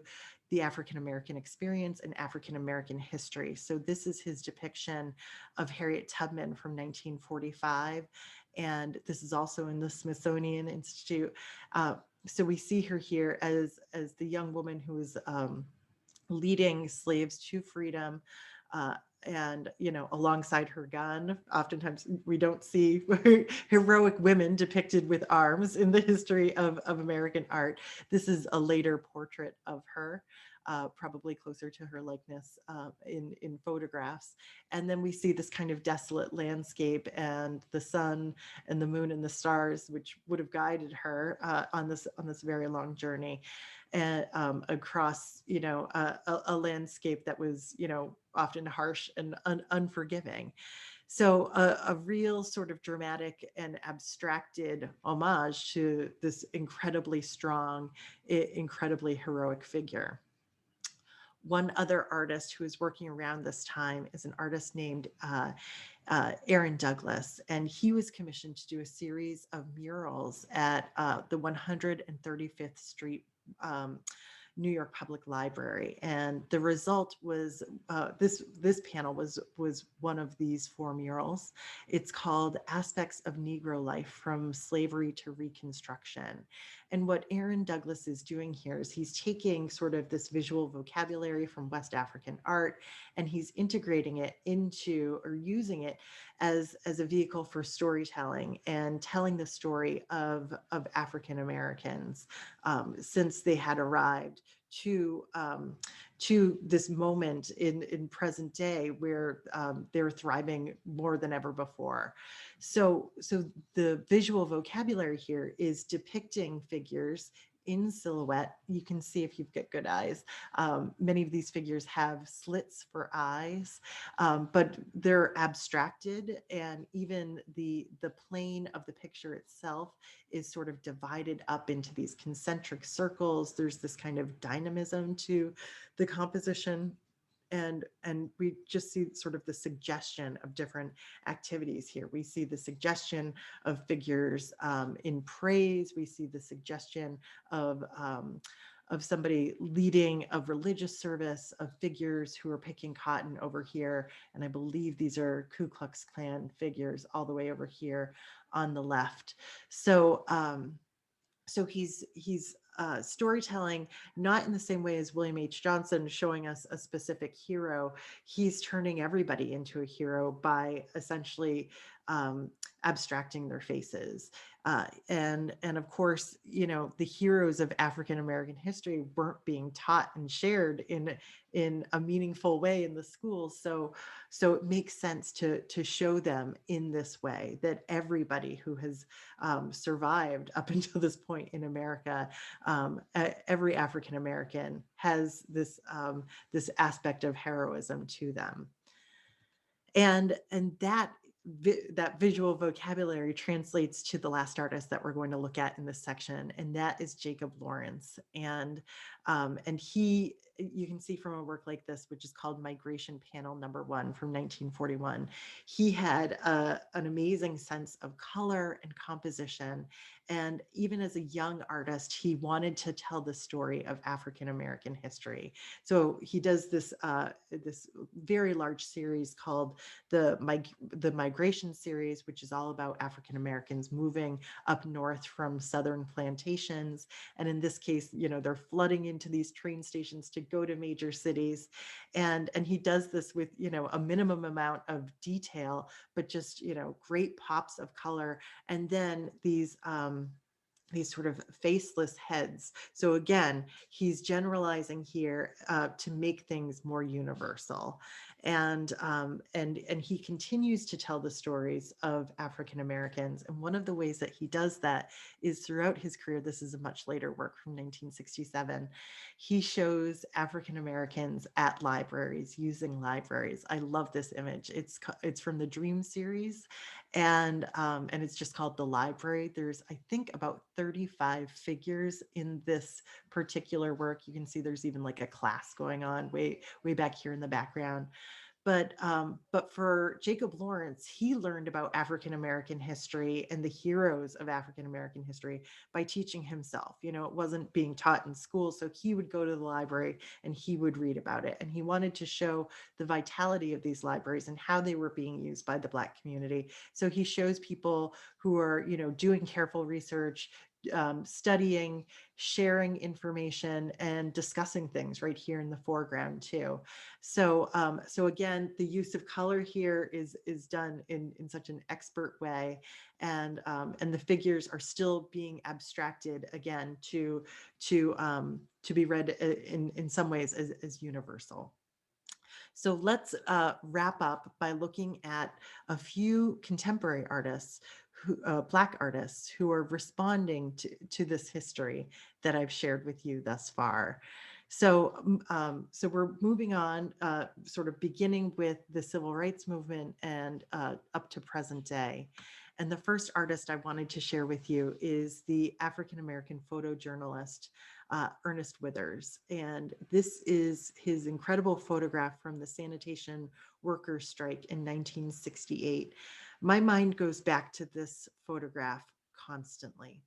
the African American experience and African American history. So this is his depiction of Harriet Tubman from 1945. And this is also in the Smithsonian Institute. So we see her here as the young woman who is leading slaves to freedom, uh, and alongside her gun. Oftentimes we don't see heroic women depicted with arms in the history of American art. This is a later portrait of her, probably closer to her likeness in photographs. And then we see this kind of desolate landscape and the sun and the moon and the stars, which would have guided her on this very long journey, and across a landscape that was often harsh and unforgiving. So a real sort of dramatic and abstracted homage to this incredibly strong, incredibly heroic figure. One other artist who is working around this time is an artist named Aaron Douglas, and he was commissioned to do a series of murals at the 135th Street New York Public Library. And the result was this panel was one of these four murals. It's called Aspects of Negro Life from Slavery to Reconstruction. And what Aaron Douglas is doing here is he's taking sort of this visual vocabulary from West African art, and he's integrating it into, or using it as a vehicle for storytelling and telling the story of African Americans since they had arrived to this moment in present day where they're thriving more than ever before. So the visual vocabulary here is depicting figures in silhouette. You can see if you've got good eyes. Many of these figures have slits for eyes, but they're abstracted, and even the plane of the picture itself is sort of divided up into these concentric circles. There's this kind of dynamism to the composition, and we just see sort of the suggestion of different activities here. We see the suggestion of figures in praise. We see the suggestion of somebody leading a religious service, of figures who are picking cotton over here. And I believe these are Ku Klux Klan figures all the way over here on the left. So so he's storytelling not in the same way as William H. Johnson, showing us a specific hero. He's turning everybody into a hero by essentially um, abstracting their faces. And of course, the heroes of African American history weren't being taught and shared in a meaningful way in the schools. So it makes sense to show them in this way, that everybody who has survived up until this point in America, every African American has this aspect of heroism to them, and that visual vocabulary translates to the last artist that we're going to look at in this section, and that is Jacob Lawrence. And he, you can see from a work like this, which is called Migration Panel Number 1 from 1941, he had an amazing sense of color and composition. And even as a young artist, he wanted to tell the story of African American history. So he does this very large series called the Migration series, which is all about African Americans moving up north from southern plantations. And in this case, they're flooding into these train stations to go to major cities. And he does this with, a minimum amount of detail, but just, great pops of color. And then these sort of faceless heads. So again, he's generalizing here to make things more universal, and he continues to tell the stories of African Americans. And one of the ways that he does that is throughout his career. This is a much later work from 1967. He shows African Americans at libraries, using libraries. I love this image. It's from the Dream series, and it's just called The Library. There's, I think, about 35 figures in this particular work. You can see there's even like a class going on way back here in the background. But for Jacob Lawrence, he learned about African American history and the heroes of African American history by teaching himself. It wasn't being taught in school, so he would go to the library and he would read about it. And he wanted to show the vitality of these libraries and how they were being used by the Black community. So he shows people who are, doing careful research, studying, sharing information, and discussing things right here in the foreground too. So again, the use of color here is done in such an expert way, and the figures are still being abstracted again to be read in some ways as universal. So let's wrap up by looking at a few contemporary artists, Black artists, who are responding to this history that I've shared with you thus far. So we're moving on, sort of beginning with the civil rights movement and up to present day. And the first artist I wanted to share with you is the African American photojournalist Ernest Withers. And this is his incredible photograph from the sanitation workers' strike in 1968. My mind goes back to this photograph constantly.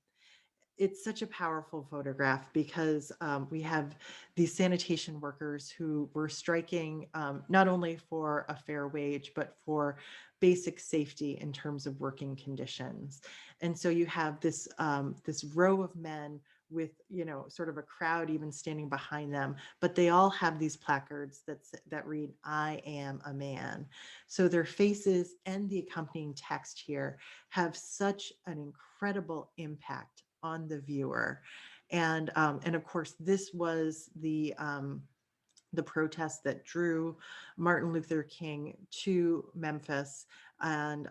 It's such a powerful photograph because we have these sanitation workers who were striking not only for a fair wage, but for basic safety in terms of working conditions. And so you have this row of men with sort of a crowd even standing behind them, but they all have these placards that read "I am a man." So their faces and the accompanying text here have such an incredible impact on the viewer. And of course, this was the protest that drew Martin Luther King to Memphis, and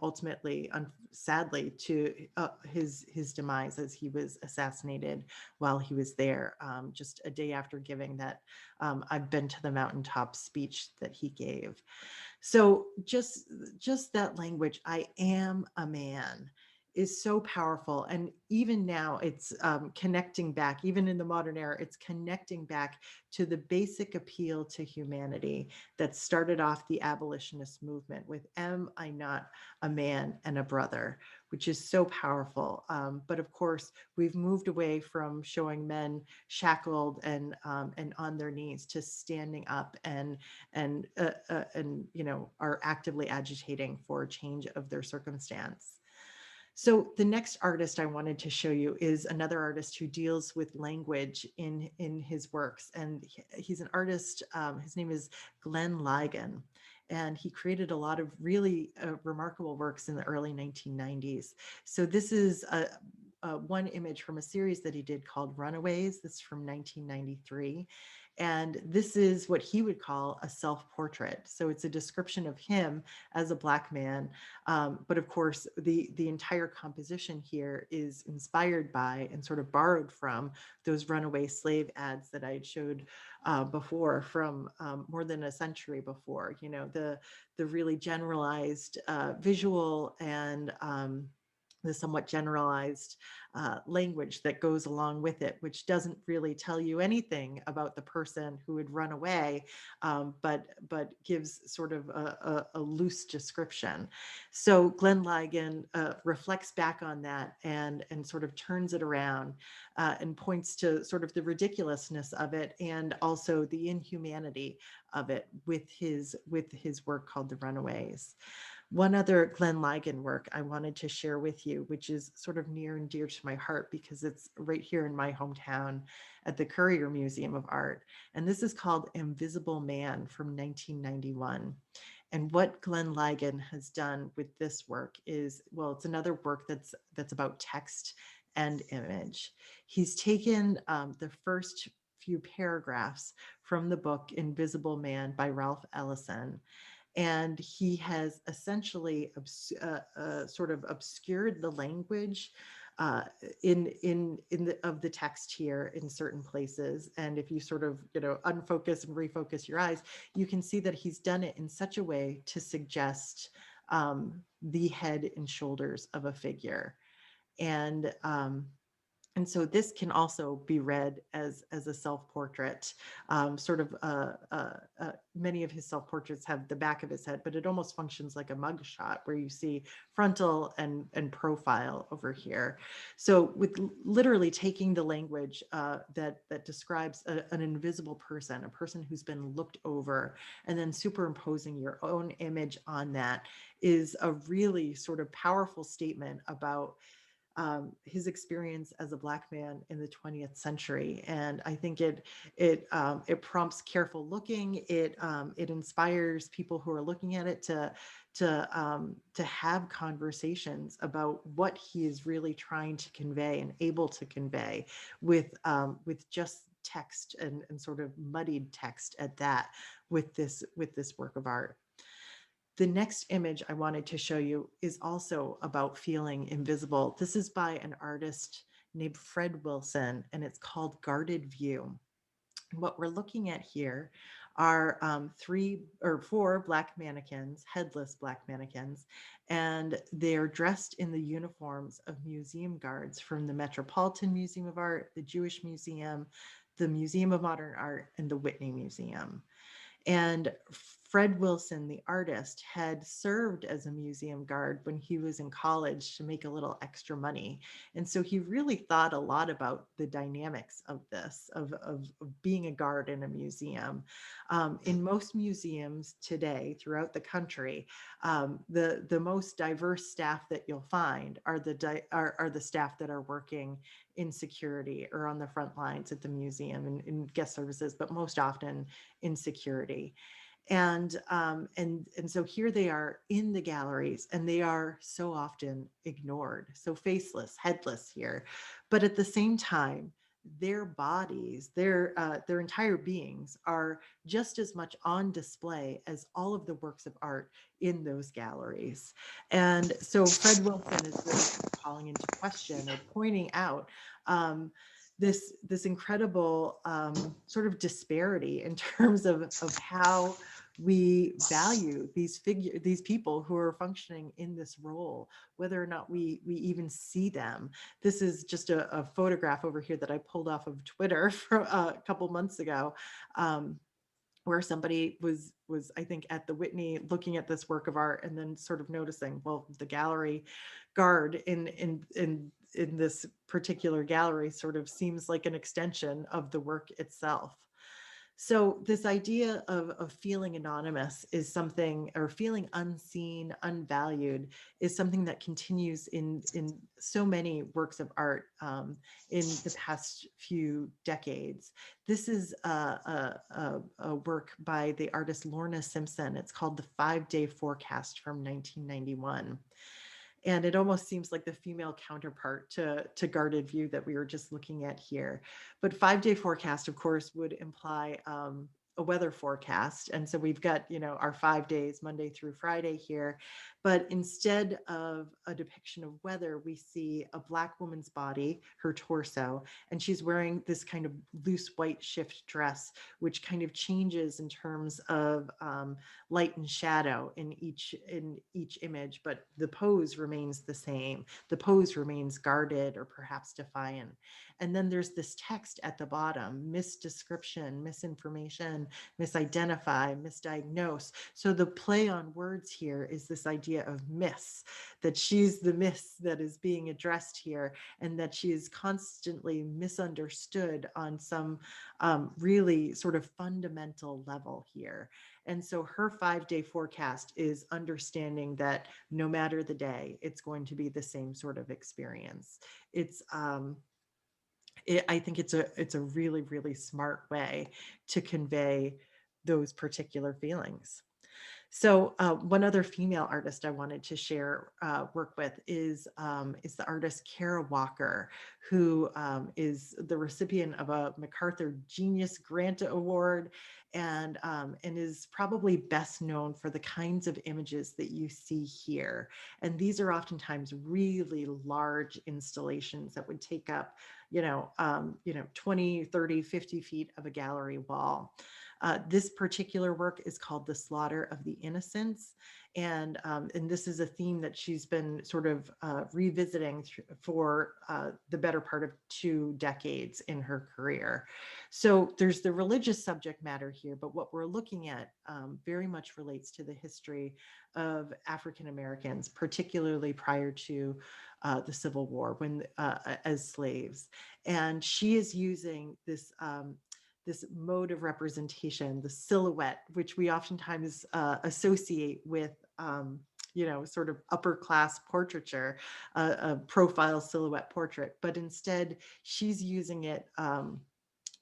ultimately, sadly, to his demise as he was assassinated while he was there, just a day after giving that "I've been to the mountaintop" speech that he gave. So just that language, "I am a man," is so powerful. And even now it's connecting back, even in the modern era, it's connecting back to the basic appeal to humanity that started off the abolitionist movement with "Am I not a man and a brother?" which is so powerful. But of course, we've moved away from showing men shackled and on their knees to standing up and are actively agitating for a change of their circumstance. So the next artist I wanted to show you is another artist who deals with language in his works, and he's an artist. His name is Glenn Ligon, and he created a lot of really remarkable works in the early 1990s. So this is one image from a series that he did called Runaways. This is from 1993. And this is what he would call a self-portrait. So it's a description of him as a Black man. But of course, the entire composition here is inspired by and sort of borrowed from those runaway slave ads that I had showed before, from more than a century before. The really generalized visual and the somewhat generalized language that goes along with it, which doesn't really tell you anything about the person who would run away, but gives sort of a loose description. So Glenn Ligon reflects back on that and sort of turns it around and points to sort of the ridiculousness of it and also the inhumanity of it with his work called The Runaways. One other Glenn Ligon work I wanted to share with you, which is sort of near and dear to my heart because it's right here in my hometown at the Currier Museum of Art. And this is called Invisible Man from 1991. And what Glenn Ligon has done with this work is, well, it's another work that's about text and image. He's taken the first few paragraphs from the book Invisible Man by Ralph Ellison, and he has essentially sort of obscured the language in the of the text here in certain places. And if you sort of unfocus and refocus your eyes, you can see that he's done it in such a way to suggest the head and shoulders of a figure. And And so this can also be read as a self-portrait. Many of his self-portraits have the back of his head, but it almost functions like a mugshot where you see frontal and profile over here. So with literally taking the language that describes an invisible person, a person who's been looked over, and then superimposing your own image on that is a really sort of powerful statement about his experience as a Black man in the 20th century. And I think it prompts careful looking. It inspires people who are looking at it to have conversations about what he is really trying to convey and able to convey with just text and sort of muddied text at that with this work of art. The next image I wanted to show you is also about feeling invisible. This is by an artist named Fred Wilson, and it's called Guarded View. What we're looking at here are three or four Black mannequins, headless Black mannequins, and they're dressed in the uniforms of museum guards from the Metropolitan Museum of Art, the Jewish Museum, the Museum of Modern Art, and the Whitney Museum. And Fred Wilson, the artist, had served as a museum guard when he was in college to make a little extra money. And so he really thought a lot about the dynamics of this, of being a guard in a museum. In most museums today throughout the country, the most diverse staff that you'll find are are the staff that are working in security or on the front lines at the museum and in guest services, but most often in security. And so here they are in the galleries, and they are so often ignored, so faceless, headless here. But at the same time, their bodies, their entire beings are just as much on display as all of the works of art in those galleries. And so Fred Wilson is really kind of calling into question or pointing out this incredible sort of disparity in terms of how we value these people who are functioning in this role, whether or not we even see them. This is just a photograph over here that I pulled off of Twitter from a couple months ago. Where somebody was I think at the Whitney looking at this work of art and then sort of noticing, well, the gallery guard in this particular gallery sort of seems like an extension of the work itself. So this idea of feeling anonymous is something, or feeling unseen, unvalued, is something that continues in so many works of art in the past few decades. This is a work by the artist Lorna Simpson. It's called The 5-Day Forecast from 1991. And it almost seems like the female counterpart to Guarded View that we were just looking at here. But 5-day forecast, of course, would imply a weather forecast. And so we've got, our 5 days, Monday through Friday here. But instead of a depiction of weather, we see a Black woman's body, her torso, and she's wearing this kind of loose white shift dress, which kind of changes in terms of light and shadow in each image, but the pose remains the same. The pose remains guarded or perhaps defiant. And then there's this text at the bottom: misdescription, misinformation, misidentify, misdiagnose. So the play on words here is this idea of miss, that she's the miss that is being addressed here, and that she is constantly misunderstood on some really sort of fundamental level here. And so her 5-day forecast is understanding that no matter the day, it's going to be the same sort of experience. It's I think it's a really, really smart way to convey those particular feelings. So one other female artist I wanted to share work with is the artist Kara Walker, who is the recipient of a MacArthur Genius Grant Award, and is probably best known for the kinds of images that you see here. And these are oftentimes really large installations that would take up 20, 30, 50 feet of a gallery wall. This particular work is called The Slaughter of the Innocents. And this is a theme that she's been sort of revisiting for the better part of 2 decades in her career. So there's the religious subject matter here, but what we're looking at very much relates to the history of African Americans, particularly prior to the Civil War, when as slaves. And she is using this mode of representation, the silhouette, which we oftentimes associate with, sort of upper class portraiture, a profile silhouette portrait, but instead she's using it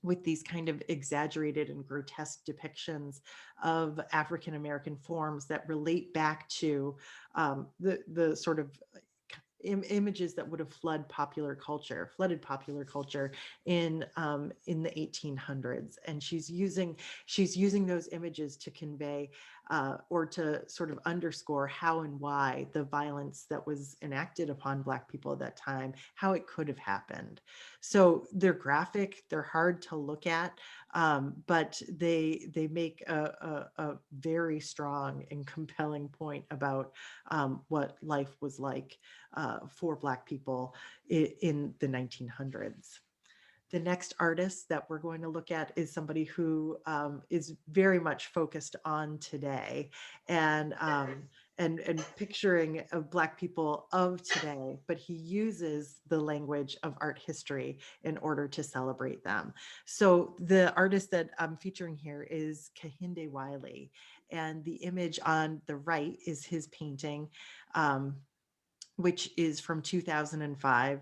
with these kind of exaggerated and grotesque depictions of African American forms that relate back to the sort of images that would have flooded popular culture in the 1800s. And she's using those images to convey or to sort of underscore how and why the violence that was enacted upon Black people at that time, how it could have happened. So they're graphic, they're hard to look at, but they make a very strong and compelling point about what life was like for Black people in the 1900s. The next artist that we're going to look at is somebody who is very much focused on today and and picturing of Black people of today, but he uses the language of art history in order to celebrate them. So the artist that I'm featuring here is Kehinde Wiley, and the image on the right is his painting. Um, which is from 2005.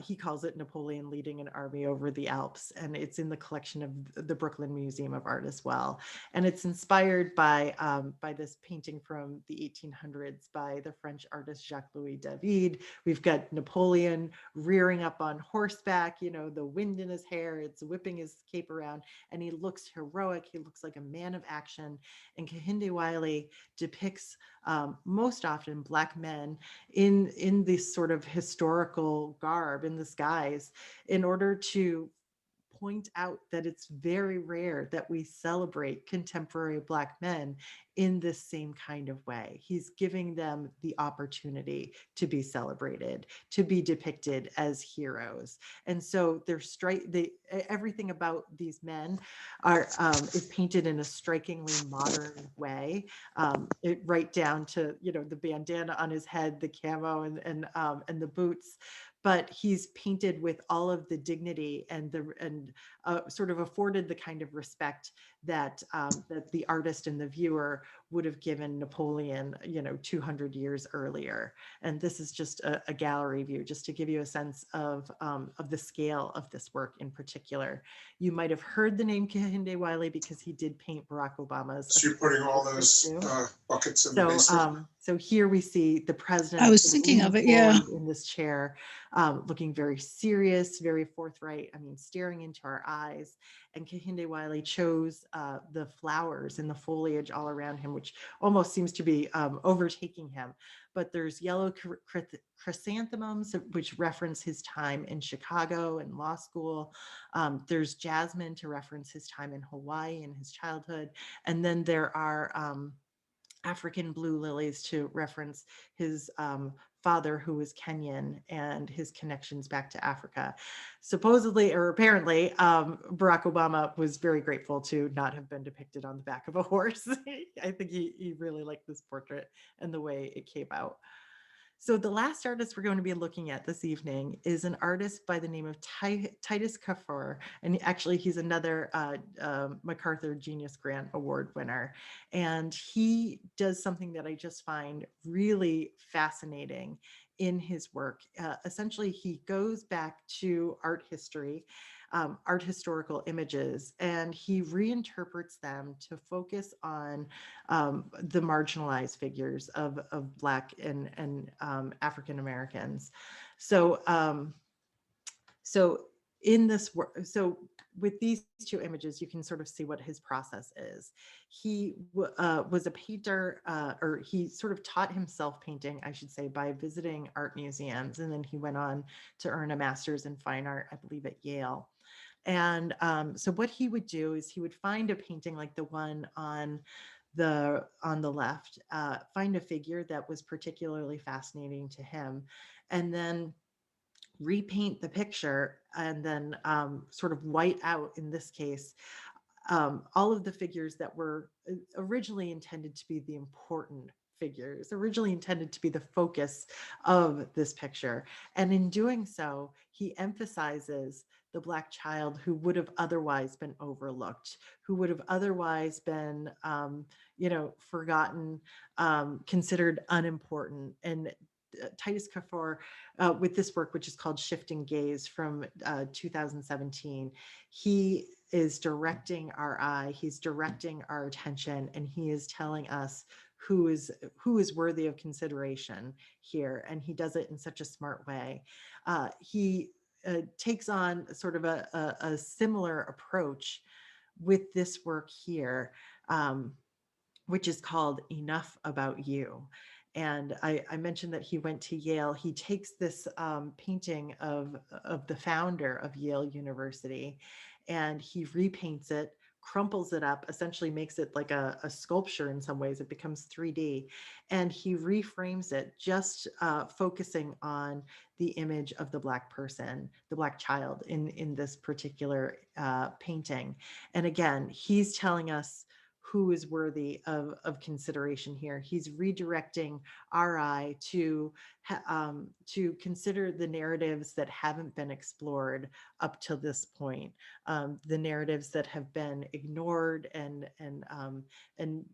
He calls it Napoleon Leading an Army Over the Alps, and it's in the collection of the Brooklyn Museum of Art as well. And it's inspired by this painting from the 1800s by the French artist Jacques-Louis David. We've got Napoleon rearing up on horseback, the wind in his hair, it's whipping his cape around, and he looks heroic. He looks like a man of action. And Kehinde Wiley depicts most often Black men in this sort of historical garb, in this guise, in order to point out that it's very rare that we celebrate contemporary Black men in this same kind of way. He's giving them the opportunity to be celebrated, to be depicted as heroes. And so everything about these men is painted in a strikingly modern way. Right down to the bandana on his head, the camo, and the boots, but he's painted with all of the dignity and sort of afforded the kind of respect that that the artist and the viewer would have given Napoleon, 200 years earlier. And this is just a gallery view, just to give you a sense of the scale of this work in particular. You might have heard the name Kehinde Wiley because he did paint Barack Obama's. So you're putting all those buckets in the basement? So here we see the president. I was thinking of it, yeah. In this chair, looking very serious, very forthright. I mean, staring into our eyes. And Kehinde Wiley chose the flowers and the foliage all around him, which almost seems to be overtaking him. But there's yellow chrysanthemums, which reference his time in Chicago and law school. There's jasmine to reference his time in Hawaii and his childhood. And then there are African blue lilies to reference his father, who was Kenyan, and his connections back to Africa. Supposedly, or apparently, Barack Obama was very grateful to not have been depicted on the back of a horse. I think he really liked this portrait and the way it came out. So the last artist we're going to be looking at this evening is an artist by the name of Titus Kafour. And actually, he's another MacArthur Genius Grant Award winner. And he does something that I just find really fascinating in his work. Essentially, he goes back to art history, art historical images, and he reinterprets them to focus on the marginalized figures of Black and African Americans. So so in this work, so with these two images, you can sort of see what his process is. He was a painter, or he sort of taught himself painting, I should say, by visiting art museums. And then he went on to earn a master's in fine art, I believe at Yale. And so what he would do is he would find a painting like the one on the left, find a figure that was particularly fascinating to him, and then repaint the picture, and then sort of white out, in this case, all of the figures that were originally intended to be the important figures, originally intended to be the focus of this picture. And in doing so, he emphasizes the Black child who would have otherwise been overlooked, who would have otherwise been, forgotten, considered unimportant. And Titus Kafor, with this work, which is called Shifting Gaze from 2017, he is directing our eye, he's directing our attention, and he is telling us who is worthy of consideration here. And he does it in such a smart way. He takes on sort of a similar approach with this work here, which is called Enough About You. And I mentioned that he went to Yale. He takes this painting of the founder of Yale University, and he repaints it, crumples it up, essentially makes it like a sculpture in some ways. It becomes 3D. And he reframes it, just focusing on the image of the Black person, the Black child in this particular painting. And again, he's telling us who is worthy of consideration here. He's redirecting our eye to consider the narratives that haven't been explored up to this point, the narratives that have been ignored and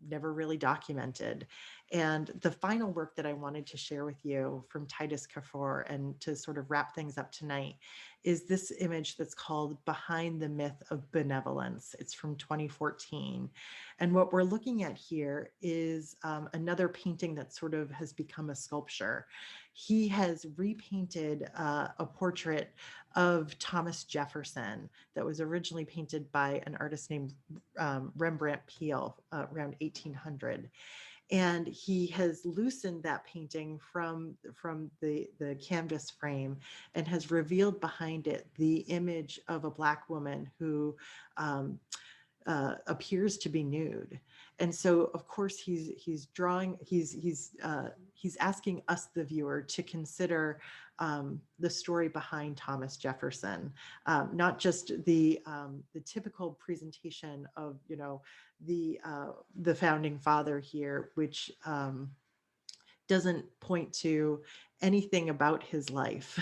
never really documented. And the final work that I wanted to share with you from Titus Kafor, and to sort of wrap things up tonight, is this image that's called Behind the Myth of Benevolence. It's from 2014. And what we're looking at here is another painting that sort of has become a sculpture. He has repainted a portrait of Thomas Jefferson that was originally painted by an artist named Rembrandt Peale around 1800. And he has loosened that painting from the canvas frame, and has revealed behind it the image of a Black woman who appears to be nude. And so, of course, he's asking us, the viewer, to consider the story behind Thomas Jefferson, not just the typical presentation of the founding father here, which doesn't point to anything about his life.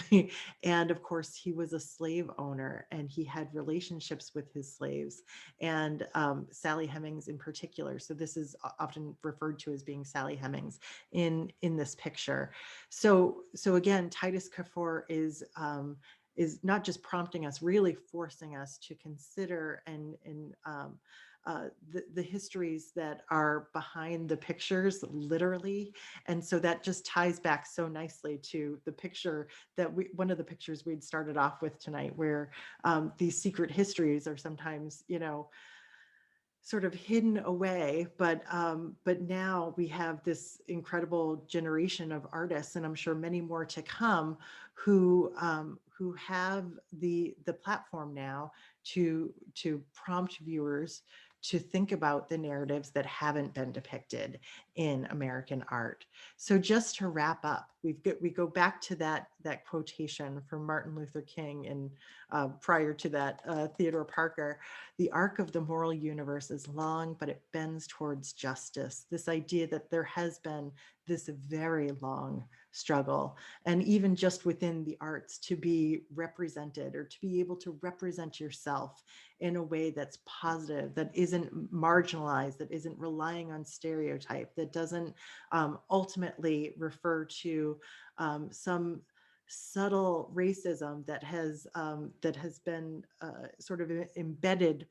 And of course, he was a slave owner, and he had relationships with his slaves, and Sally Hemings in particular. So this is often referred to as being Sally Hemings in this picture. So again, Titus Kafor is not just prompting us, really forcing us to consider the histories that are behind the pictures, literally. And so that just ties back so nicely to the picture one of the pictures we'd started off with tonight, where these secret histories are sometimes, sort of hidden away, but now we have this incredible generation of artists, and I'm sure many more to come, who have the platform now to prompt viewers to think about the narratives that haven't been depicted in American art. So just to wrap up, we go back to that quotation from Martin Luther King, and prior to that, Theodore Parker. The arc of the moral universe is long, but it bends towards justice. This idea that there has been this very long struggle, and even just within the arts, to be represented, or to be able to represent yourself in a way that's positive, that isn't marginalized, that isn't relying on stereotype, that doesn't ultimately refer to some subtle racism that has been sort of embedded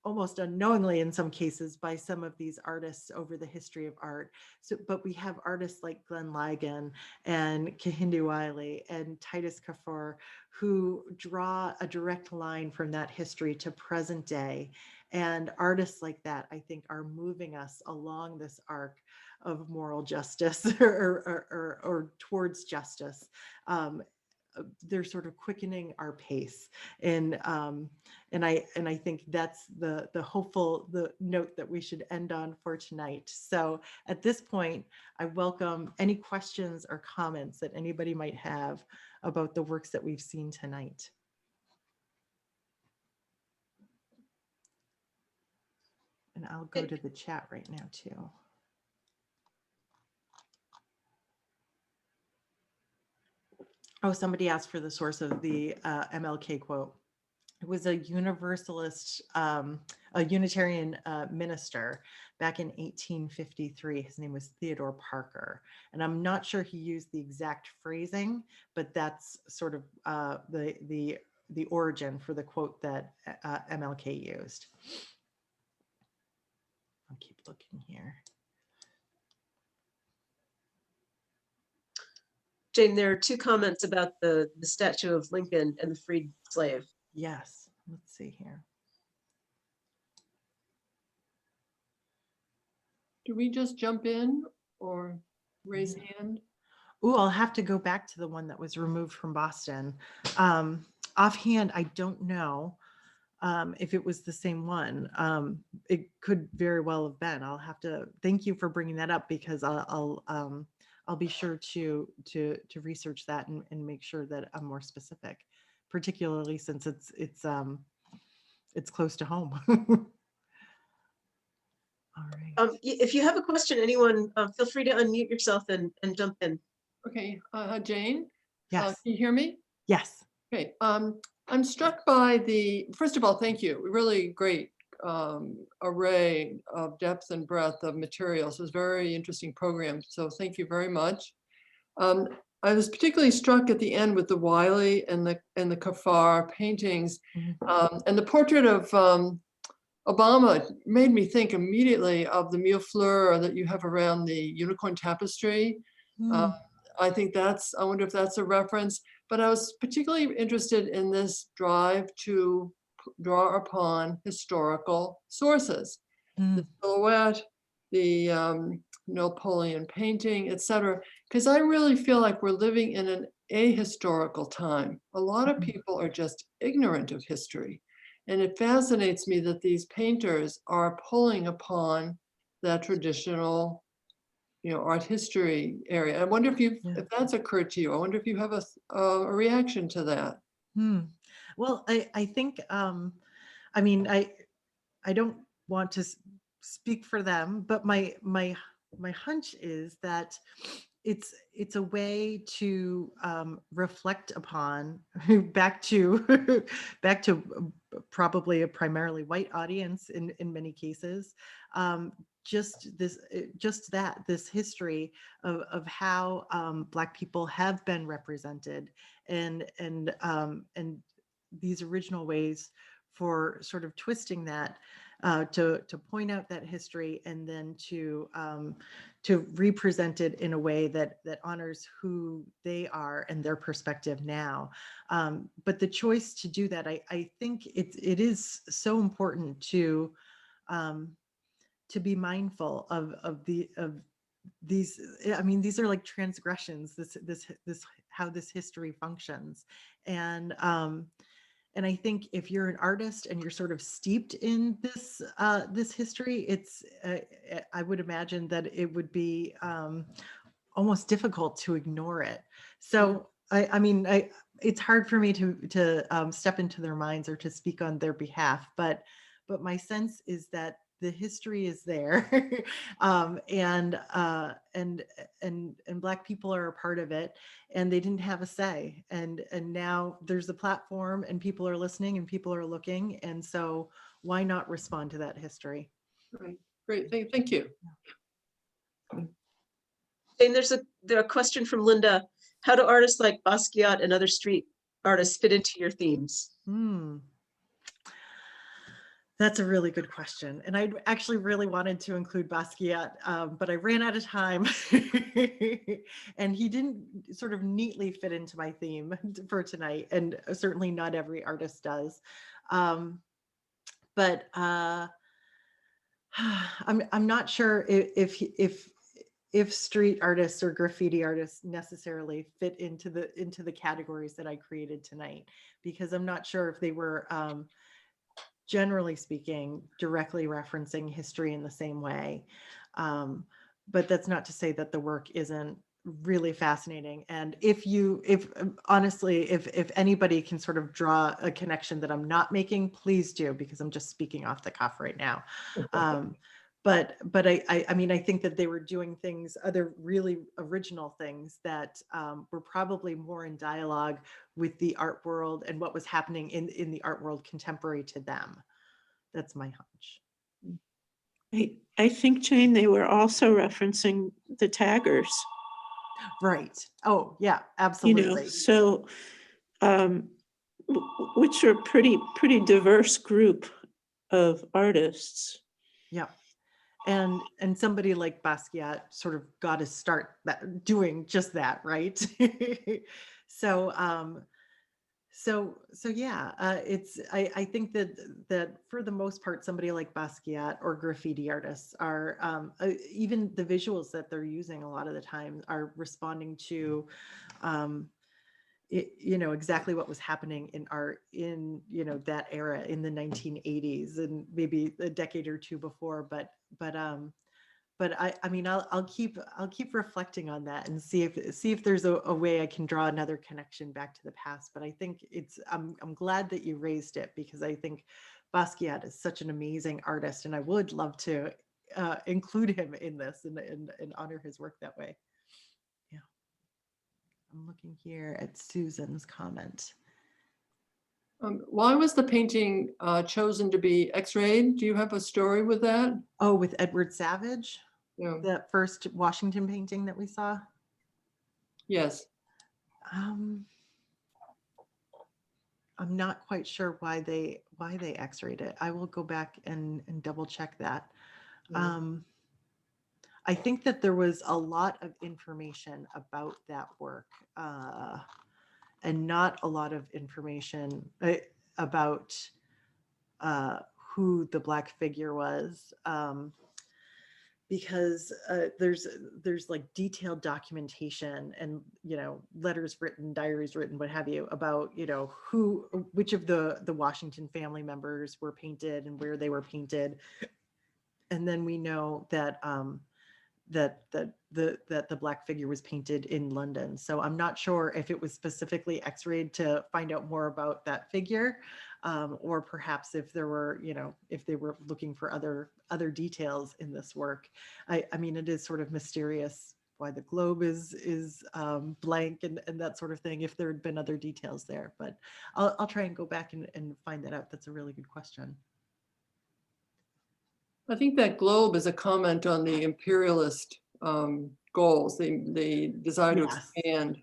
almost unknowingly in some cases by some of these artists over the history of art. So, but we have artists like Glenn Ligon and Kehinde Wiley and Titus Kafor, who draw a direct line from that history to present day. And artists like that, I think, are moving us along this arc of moral justice, or towards justice. they're sort of quickening our pace, and I think that's the hopeful the note that we should end on for tonight. So at this point, I welcome any questions or comments that anybody might have about the works that we've seen tonight. And I'll go to the chat right now too. Oh, somebody asked for the source of the MLK quote. It was a Universalist, a Unitarian minister back in 1853. His name was Theodore Parker. And I'm not sure he used the exact phrasing, but that's sort of the origin for the quote that MLK used. I'll keep looking here. Jane, there are two comments about the statue of Lincoln and the freed slave. Yes, let's see here. Do we just jump in or raise hand? Oh, I'll have to go back to the one that was removed from Boston. Offhand, I don't know if it was the same one. It could very well have been. I'll have to thank you for bringing that up, because I'll be sure to research that and make sure that I'm more specific, particularly since it's close to home. All right. If you have a question, anyone, feel free to unmute yourself and jump in. Okay, Jane? Yes. Can you hear me? Yes. Okay, I'm struck by first of all, thank you. Really great array of depth and breadth of materials. It was a very interesting program, so thank you very much. I was particularly struck at the end with the Wiley and the Kafar paintings, and the portrait of Obama made me think immediately of the mille fleurs that you have around the unicorn tapestry. I think I wonder if that's a reference, but I was particularly interested in this drive to draw upon historical sources, the silhouette, the Napoleon painting, etc. Because I really feel like we're living in an ahistorical time. A lot of people are just ignorant of history. And it fascinates me that these painters are pulling upon that traditional, art history area. I wonder if that's occurred to you. I wonder if you have a reaction to that. Well, I think, I mean, I don't want to speak for them, but my hunch is that it's a way to reflect upon back to probably a primarily white audience in many cases, just this history of how Black people have been represented, and these original ways for sort of twisting that to point out that history, and then to represent it in a way that honors who they are and their perspective now. But the choice to do that, I think it is so important to be mindful of these. I mean, these are like transgressions. This how this history functions, and I think if you're an artist and you're sort of steeped in this this history, it's I would imagine that it would be almost difficult to ignore it. So I mean, it's hard for me to step into their minds or to speak on their behalf, but my sense is that the history is there, and Black people are a part of it, and they didn't have a say, and now there's a platform, and people are listening, and people are looking, and so why not respond to that history? Right. Great. Thank you. And there's a question from Linda. How do artists like Basquiat and other street artists fit into your themes? That's a really good question. And I actually really wanted to include Basquiat, but I ran out of time and he didn't sort of neatly fit into my theme for tonight. And certainly not every artist does. But I'm not sure if if street artists or graffiti artists necessarily fit into the categories that I created tonight, because I'm not sure if they were generally speaking directly referencing history in the same way. But that's not to say that the work isn't really fascinating. And if honestly, if anybody can sort of draw a connection that I'm not making, please do, because I'm just speaking off the cuff right now. But I mean, I think that they were doing things, other really original things that were probably more in dialogue with the art world and what was happening in the art world contemporary to them. That's my hunch. I think, Jane, they were also referencing the taggers. Right. Oh, yeah, absolutely. So, which are pretty diverse group of artists. Yeah. And somebody like Basquiat sort of got to start doing just that, right? So yeah, I think that for the most part, somebody like Basquiat or graffiti artists are even the visuals that they're using a lot of the time are responding to exactly what was happening in art in that era in the 1980s and maybe a decade or two before. But I mean, I'll keep reflecting on that and see if there's a way I can draw another connection back to the past. But I think I'm glad that you raised it, because I think Basquiat is such an amazing artist, and I would love to include him in this and honor his work that way. Yeah, I'm looking here at Susan's comment. Why was the painting chosen to be X-rayed? Do you have a story with that? Oh, with Edward Savage? Yeah. That first Washington painting that we saw? Yes. I'm not quite sure why they X-rayed it. I will go back and double check that. I think that there was a lot of information about that work and not a lot of information about who the Black figure was. Because there's like detailed documentation and letters written, diaries written, what have you, about which of the Washington family members were painted and where they were painted. And then we know that that the Black figure was painted in London. So I'm not sure if it was specifically X-rayed to find out more about that figure, or perhaps if there were, if they were looking for other details in this work. I mean, it is sort of mysterious why the globe is blank and that sort of thing, if there had been other details there. But I'll try and go back and find that out. That's a really good question. I think that globe is a comment on the imperialist goals, the desire to expand.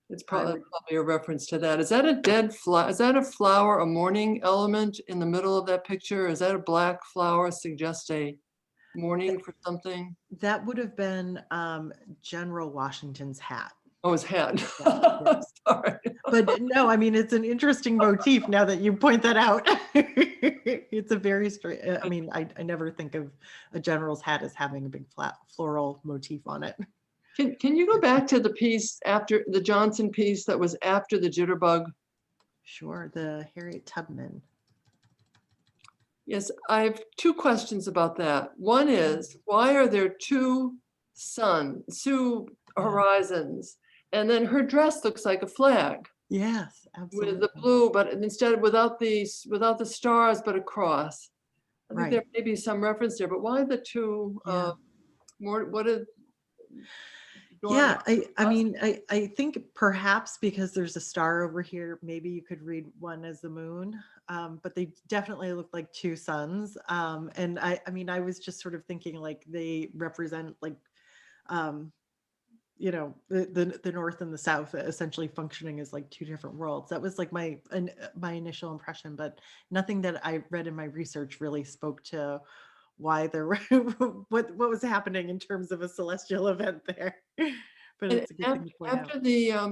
It's probably a reference to that. Is that a dead flower? Is that a flower, a mourning element in the middle of that picture? Is that a black flower suggest a mourning for something? That would have been General Washington's hat. Oh, his hat. Yeah. Sorry. But no, I mean, it's an interesting motif now that you point that out. It's a very straight, I mean, I never think of a general's hat as having a big flat floral motif on it. Can you go back to the piece after the Johnson piece that was after the jitterbug? Sure, the Harriet Tubman. Yes, I have two questions about that. One is, why are there two horizons? And then her dress looks like a flag. Yes, absolutely. With the blue, but instead without the stars, but a cross. I think there may be some reference there, but why the two more? What is? Yeah, I mean, I think perhaps because there's a star over here, maybe you could read one as the moon, but they definitely look like two suns. And I mean, I was just sort of thinking like they represent like, the North and the South essentially functioning as like two different worlds. That was like my initial impression, but nothing that I read in my research really spoke to why there were what was happening in terms of a celestial event there. But it's a good thing to point out.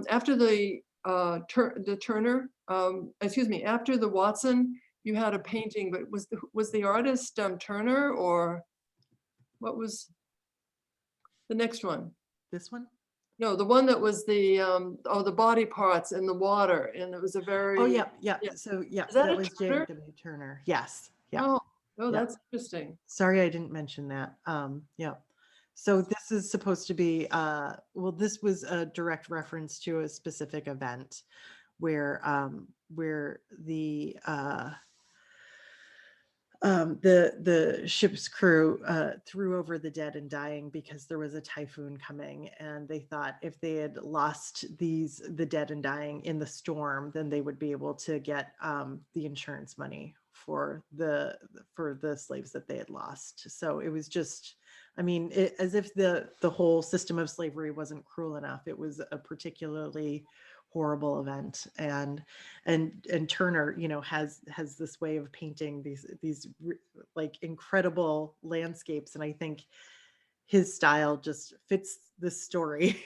After the Turner, excuse me, after the Watson, you had a painting, but was the artist Turner, or what was? The next one. This one? No, the one that was the body parts in the water, and it was a very. Oh, yeah, yeah. yeah. So, yeah, Is that that a was Turner? J.W. Turner. Yes. Yeah. Oh, Yeah. that's interesting. Sorry, I didn't mention that. Yeah. So this is supposed to be, well, this was a direct reference to a specific event where the ship's crew threw over the dead and dying because there was a typhoon coming, and they thought if they had lost the dead and dying in the storm, then they would be able to get the insurance money for the slaves that they had lost. So it was just, I mean, as if the whole system of slavery wasn't cruel enough. It was a particularly horrible event, and Turner, you know, has this way of painting these like incredible landscapes, and I think his style just fits this story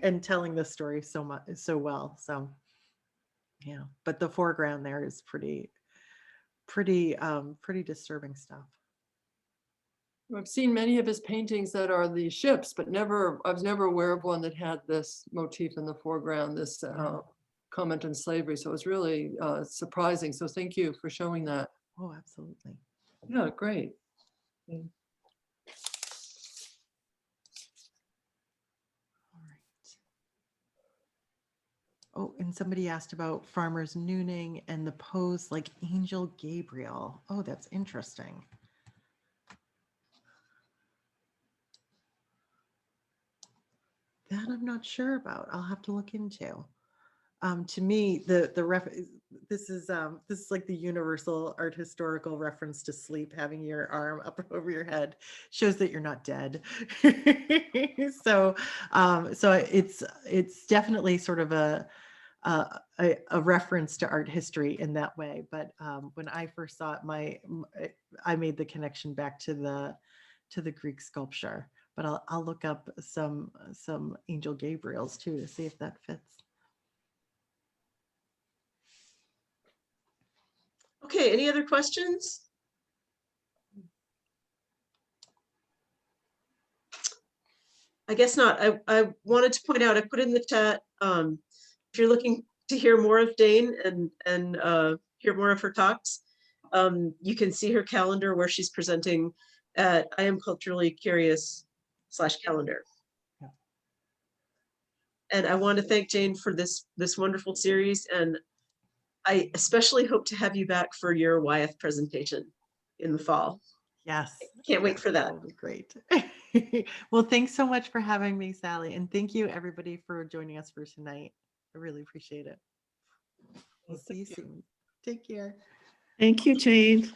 and telling the story so well. So yeah, but the foreground there is pretty disturbing stuff. I've seen many of his paintings that are the ships, but I was never aware of one that had this motif in the foreground, this comment on slavery. So it was really surprising. So thank you for showing that. Oh, absolutely. Yeah, great. All right. Oh, and somebody asked about farmers nooning and the pose like Angel Gabriel. Oh, that's interesting. That I'm not sure about. I'll have to look into. To me, this is like the universal art historical reference to sleep. Having your arm up over your head shows that you're not dead. So it's definitely sort of a reference to art history in that way. But when I first saw it, I made the connection back to the Greek sculpture. But I'll look up some Angel Gabriels too to see if that fits. Okay, any other questions? I guess not. I wanted to point out, I put in the chat, if you're looking to hear more of Dane and hear more of her talks, you can see her calendar where she's presenting at I Am Culturally Curious /calendar. Yeah. And I want to thank Jane for this wonderful series, and I especially hope to have you back for your Wyeth presentation in the fall. Yes. Can't wait for that. That will be great. Well, thanks so much for having me, Sally. And thank you everybody for joining us for tonight. I really appreciate it. We'll see you soon. Take care. Thank you, Jane.